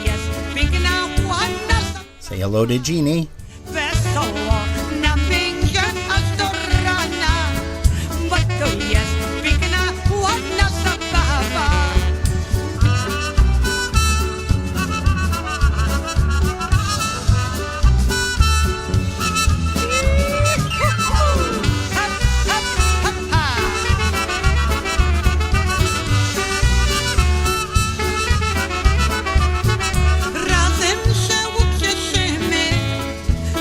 M: Jest piękna, ładna,
A: Say hello to Jeannie.
M: wesoło nam będzie aż do rana. Bo to jest piękna, ładna zabawa. Razem się ucieszymy,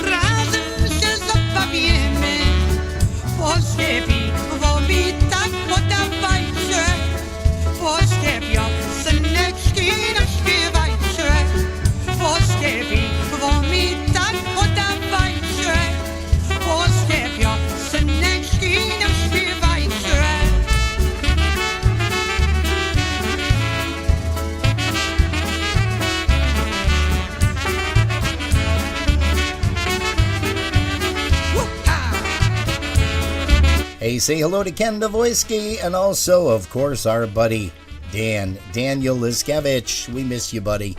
M: razem się zabawimy. Polskie piwo mi tak podawajcie, polskie pioseneczki naśpiewajcie. Polskie piwo mi tak podawajcie, polskie pioseneczki naśpiewajcie.
A: Hey, say hello to Ken Davoyski and also, of course, our buddy Daniel Liskevich. We miss you, buddy.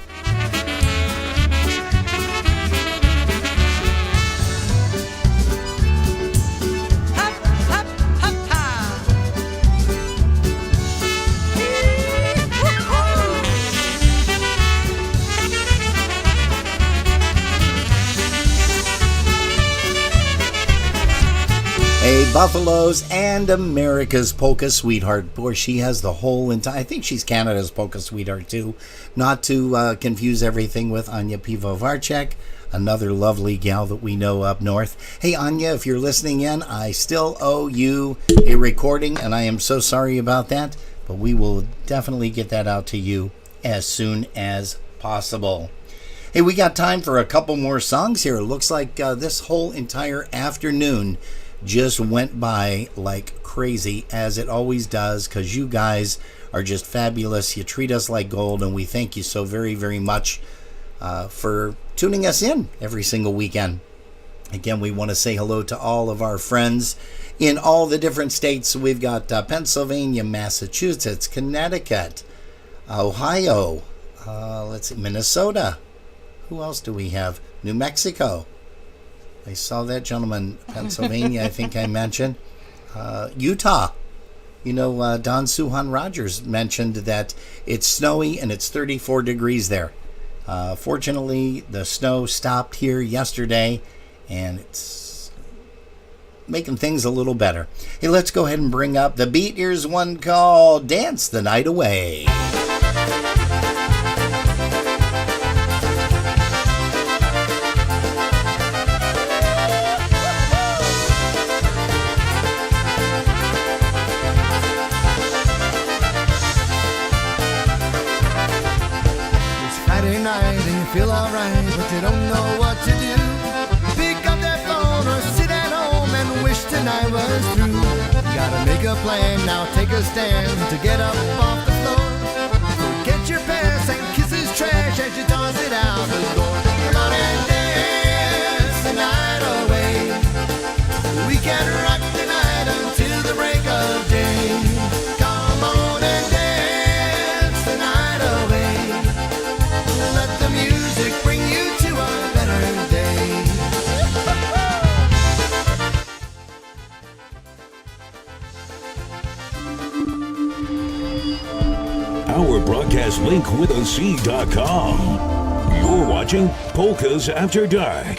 A: Hey, Buffalo's and America's Polka Sweetheart. Boy, she has the whole entire... I think she's Canada's Polka Sweetheart, too. Not to confuse everything with Anya Pivovarchek, another lovely gal that we know up north. Hey, Anya, if you're listening in, I still owe you a recording, and I am so sorry about that, but we will definitely get that out to you as soon as possible. Hey, we got time for a couple more songs here. It looks like this whole entire afternoon just went by like crazy, as it always does, because you guys are just fabulous. You treat us like gold, and we thank you so very, very much for tuning us in every single weekend. Again, we want to say hello to all of our friends in all the different states. We've got Pennsylvania, Massachusetts, Connecticut, Ohio, let's see, Minnesota. Who else do we have? New Mexico. I saw that gentleman. Pennsylvania, I think I mentioned. Utah. Don Suhan Rogers mentioned that it's snowy and it's 34 degrees there. Fortunately, the snow stopped here yesterday, and it's making things a little better. Hey, let's go ahead and bring up the beat. Here's one called Dance the Night Away.
N: Friday night and you feel alright, but you don't know what to do. Pick up that phone or sit at home and wish tonight was through. Gotta make a plan, now take a stand to get up off the floor. Forget your past and kisses trash as you toss it out the door. Come on and dance the night away. We can rock the night until the break of day. Come on and dance the night away. Let the music bring you to a better day.
O: Our broadcast link with a C.com. You're watching Polkas After Dark.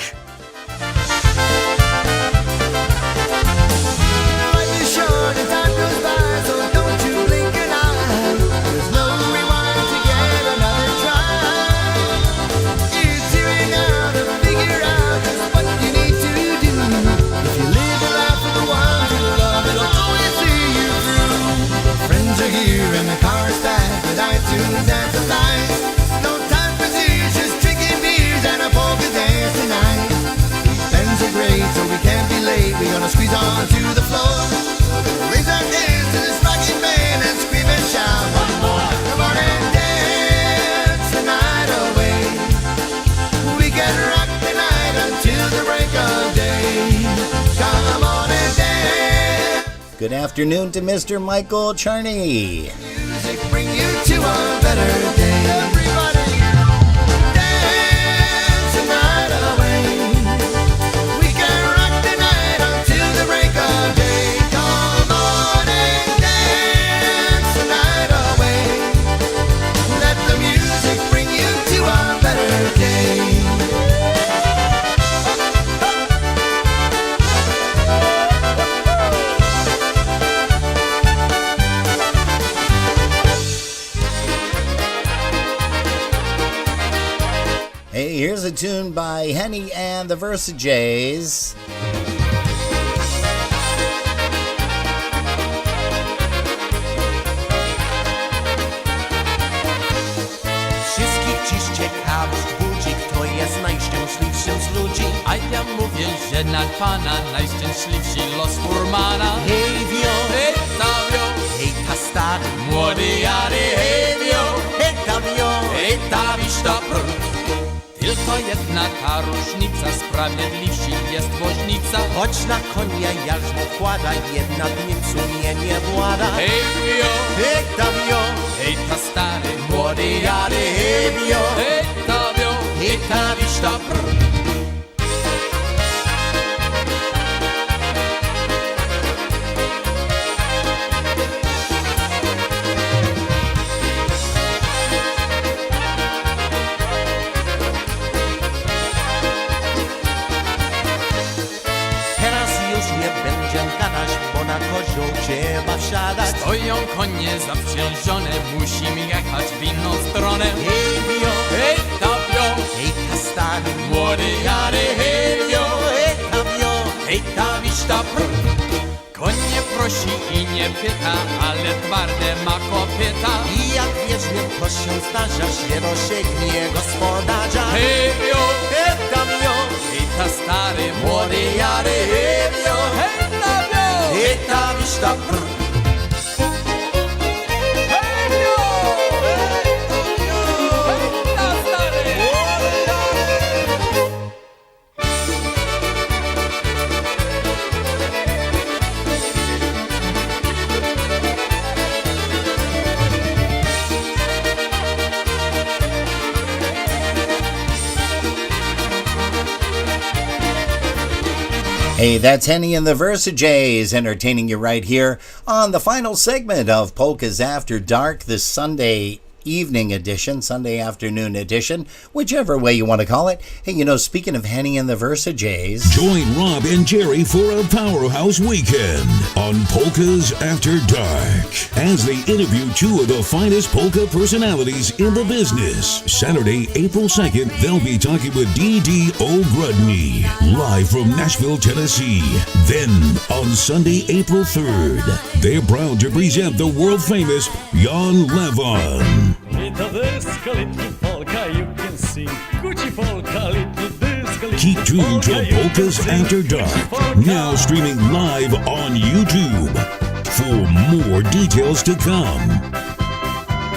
N: Life is short and time goes by, so don't you blink an eye. There's no rewind to get another try. It's here now to figure out just what you need to do. If you live a life with the ones you love, it'll always see you through. Friends are here and the car's back with iTunes and the lights. No time for tears, just drinking beers and a polka dance tonight. These bands are great, so we can't be late. We're gonna squeeze on to the floor. Raise our hands to this rocking band and scream and shout one more. Come on and dance the night away. We can rock the night until the break of day. Come on and dance.
A: Good afternoon to Mr. Michael Charney.
N: Music bring you to a better day. Everybody dance the night away. We can rock the night until the break of day. Come on and dance the night away. Let the music bring you to a better day.
A: Hey, here's a tune by Henny and the Versajays.
P: Wszystkich dziś ciekawość budzi, kto jest najszczęśliwszym z ludzi.
G: A ja mówię, że nad Pana najszczęśliwszy los furmana.
P: Hej wio,
G: Hej Tavio,
P: hej ta stary,
G: młody jary, hej wio,
P: hej ta wio,
G: hej Tawiszta prr. Tylko jedna ta różnica, sprawiedliwsi jest woźnica.
P: choć na konia jarzmo wkłada, jednak nim sumienie włada.
G: Hej wio,
P: Hej ta wio,
G: hej ta stary,
P: młody jary, hej wio,
G: hej Tavio,
P: hej ta wiszta prr. Teraz już nie będzie gadać, bo na kozioł trzeba wsiadać.
G: Stoją konie zaprzężone, musimy jechać w inną stronę.
P: Hej wio,
G: Hej Tavio,
P: hej ta stary,
G: młody jary, hej wio,
P: hej ta wio,
G: hej Tawiszta prr. Koń nie prosi i nie pyta, ale twarde ma kopyta.
P: I jak wiecznie to się zdarza, się rozsięgnie gospodarza.
G: Hej wio,
P: Hej tam wio,
G: hej ta stary,
P: młody jary, hej wio,
G: hej Tavio,
P: hej ta wiszta prr.
G: hej wio, hej ta stary.
A: Hey, that's Henny and the Versajays entertaining you right here on the final segment of Polkas After Dark, this Sunday evening edition, Sunday afternoon edition, whichever way you want to call it. Hey, you know, speaking of Henny and the Versajays,
O: join Rob and Jerry for a powerhouse weekend on Polkas After Dark as they interview two of the finest polka personalities in the business. Saturday, April 2nd, they'll be talking with D.D. O'Grudney, live from Nashville, Tennessee. Then, on Sunday, April 3rd, they're proud to present the world-famous Jan Levon.
Q: Little disco, little polka, you can sing. Gucci polka, little disco, little
O: Keep tuned to
Q: polka, you can
O: Polkas
Q: sing.
O: After Dark, now streaming live on YouTube. For more details to come,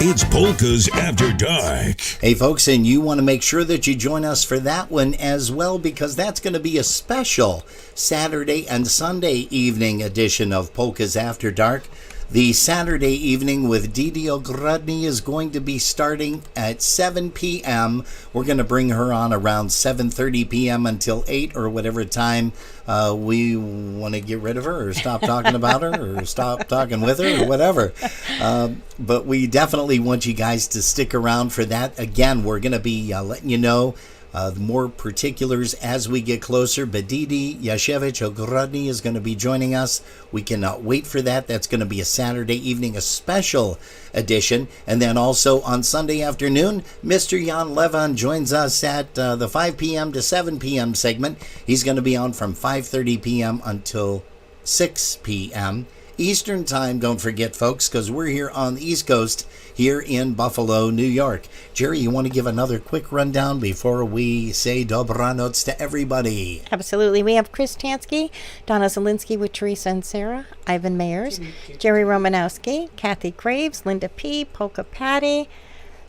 O: it's Polkas After Dark.
A: hey folks, and you want to make sure that you join us for that one as well, because that's going to be a special Saturday and Sunday evening edition of Polkas After Dark. The Saturday evening with D.D. O'Grudney is going to be starting at 7 p.m. We're going to bring her on around 7:30 p.m. until 8 or whatever time we want to get rid of her or stop talking about her or stop talking with her or whatever. But we definitely want you guys to stick around for that. Again, we're going to be letting you know more particulars as we get closer, but Didi Yashevich Ogrodny is going to be joining us. We cannot wait for that. That's going to be a Saturday evening, a special edition. And then also on Sunday afternoon, Mr. Jan Levon joins us at the 5 p.m. to 7 p.m. segment. He's going to be on from 5:30 p.m. until 6 p.m. Eastern Time, don't forget, folks, because we're here on the East Coast, here in Buffalo, New York. Jerry, you want to give another quick rundown before we say dobranoc to everybody?
E: Absolutely. We have Chris Tansky, Donna Zielinski with Teresa and Sarah, Ivan Mayers, Jerry Romanowski, Kathy Graves, Linda P., Polka Patty,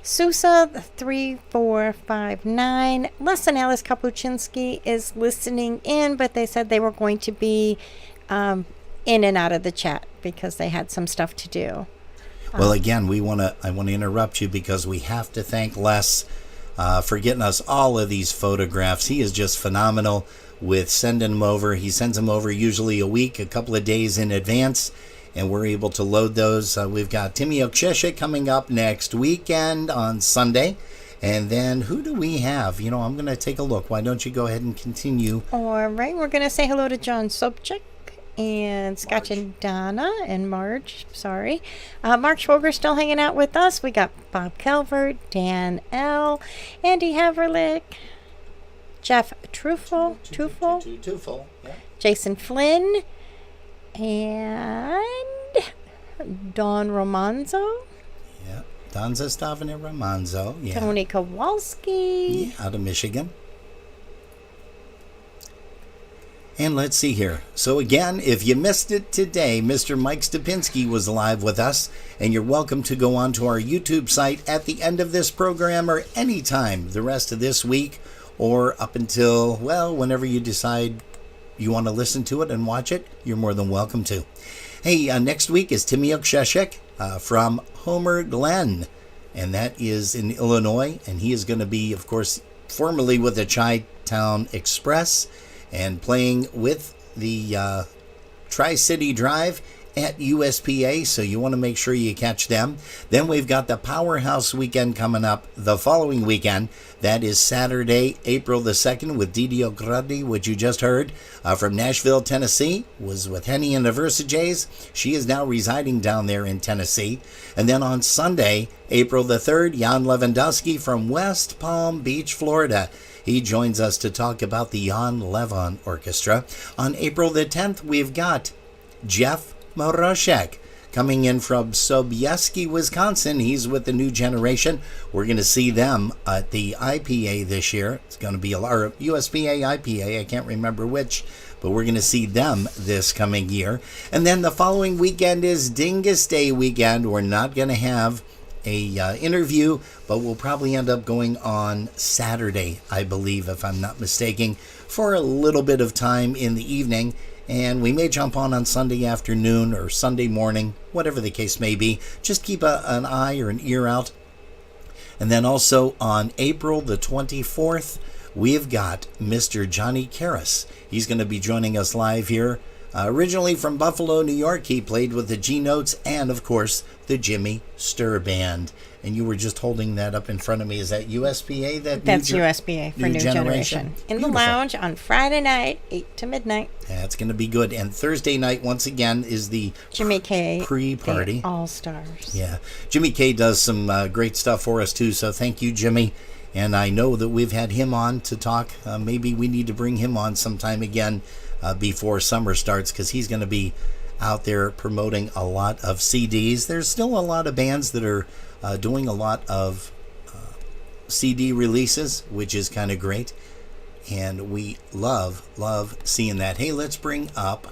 E: Sousa 3459. Les and Alice Kapuczynski is listening in, but they said they were going to be in and out of the chat because they had some stuff to do.
A: Well, again, I want to interrupt you because we have to thank Les for getting us all of these photographs. He is just phenomenal with sending them over. He sends them over usually a week, a couple of days in advance, and we're able to load those. We've got Timmy Oksheshe coming up next weekend on Sunday. And then who do we have? You know, I'm going to take a look. Why don't you go ahead and continue?
E: All right, we're going to say hello to John Sobchak and Scotch and Donna and Marge. Sorry. Mark Schwoger's still hanging out with us. We got Bob Calvert, Dan L., Andy Haverlick, Jeff Truffle,
A: yeah.
E: Jason Flynn, and Dawn Romanzo.
A: Yeah, Don Zastavin and Romanzo. Yeah.
E: Tony Kowalski.
A: Yeah, out of Michigan. And let's see here. So again, if you missed it today, Mr. Mike Stapinski was live with us, and you're welcome to go on to our YouTube site at the end of this program or anytime the rest of this week or up until, well, whenever you decide you want to listen to it and watch it, you're more than welcome to. Hey, next week is Timmy Oksheshek from Homer Glen, and that is in Illinois, and he is going to be, of course, formerly with the Chi-Town Express, and playing with the Tri-City Drive at USPA, so you want to make sure you catch them. Then we've got the Powerhouse Weekend coming up the following weekend. That is Saturday, April the 2nd, with Didi O'Grudny, which you just heard from Nashville, Tennessee, was with Henny and the Versajays. She is now residing down there in Tennessee. And then on Sunday, April the 3rd, Jan Lewandowski from West Palm Beach, Florida. He joins us to talk about the Jan Levon Orchestra. On April the 10th, we've got Jeff Moroshek coming in from Sobieski, Wisconsin. He's with the New Generation. We're going to see them at the IPA this year. It's going to be or USPA, IPA, I can't remember which, but we're going to see them this coming year. And then the following weekend is Dingus Day weekend. We're not going to have a interview, but we'll probably end up going on Saturday, I believe, if I'm not mistaken, for a little bit of time in the evening. And we may jump on Sunday afternoon or Sunday morning, whatever the case may be. Just keep an eye or an ear out. And then also on April the 24th, we've got Mr. Johnny Karras. He's going to be joining us live here. Originally from Buffalo, New York, he played with the G-Notes and, of course, the Jimmy Sturr Band. And you were just holding that up in front of me. Is that USBA?
E: That's USBA for New Generation. In
A: Beautiful.
E: the lounge on Friday night, 8 to midnight.
A: That's going to be good. And Thursday night, once again, is the
E: Jimmy K.
A: pre-party.
E: All-Stars.
A: Yeah. Jimmy K does some great stuff for us, too. So thank you, Jimmy. And I know that we've had him on to talk. Maybe we need to bring him on sometime again before summer starts, because he's going to be out there promoting a lot of CDs. There's still a lot of bands that are doing a lot of CD releases, which is kind of great. And we love seeing that. Hey, let's bring up,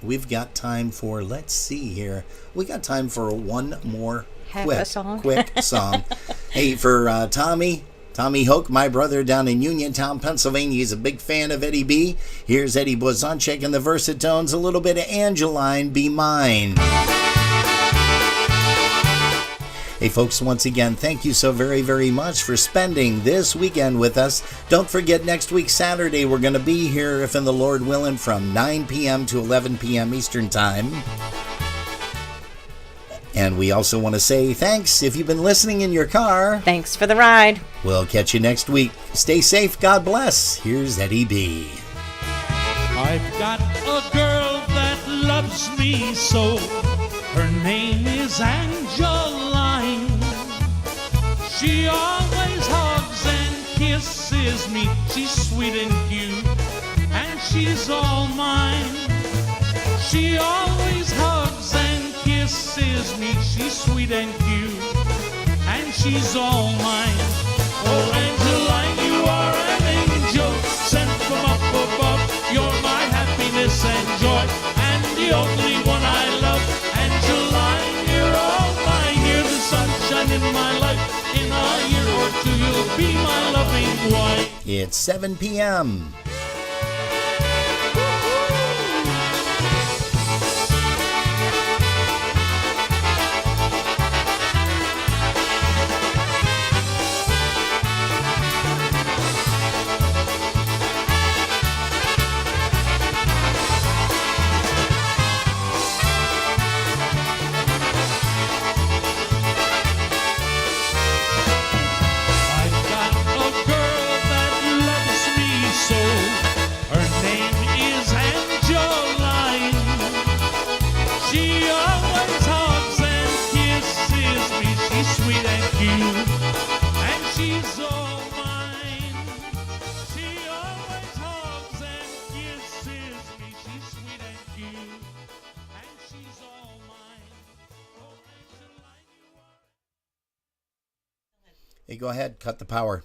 A: we've got time for, let's see here. We got time for one more quick song. Hey, for Tommy Hoke, my brother down in Uniontown, Pennsylvania. He's a big fan of Eddie B. Here's Eddie Blazonczyk and the Versatones, a little bit of Angeline, Be Mine. Hey folks, once again, thank you so very, very much for spending this weekend with us. Don't forget, next week, Saturday, we're going to be here, if in the Lord willing, from 9 p.m. to 11 p.m. Eastern Time. And we also want to say thanks if you've been listening in your car.
E: Thanks for the ride.
A: We'll catch you next week. Stay safe. God bless. Here's Eddie B.
I: I've got a girl that loves me so. Her name is Angeline. She always hugs and kisses me. She's sweet and cute, and she's all mine. She always hugs and kisses me. She's sweet and cute, and she's all mine. Oh, Angeline, you are an angel sent from up above. You're my happiness and joy, and the only one I love. Angeline, you're all mine. You're the sunshine in my life. In a year or two, you'll be my loving wife.
A: It's 7 p.m. Hey, go ahead, cut the power.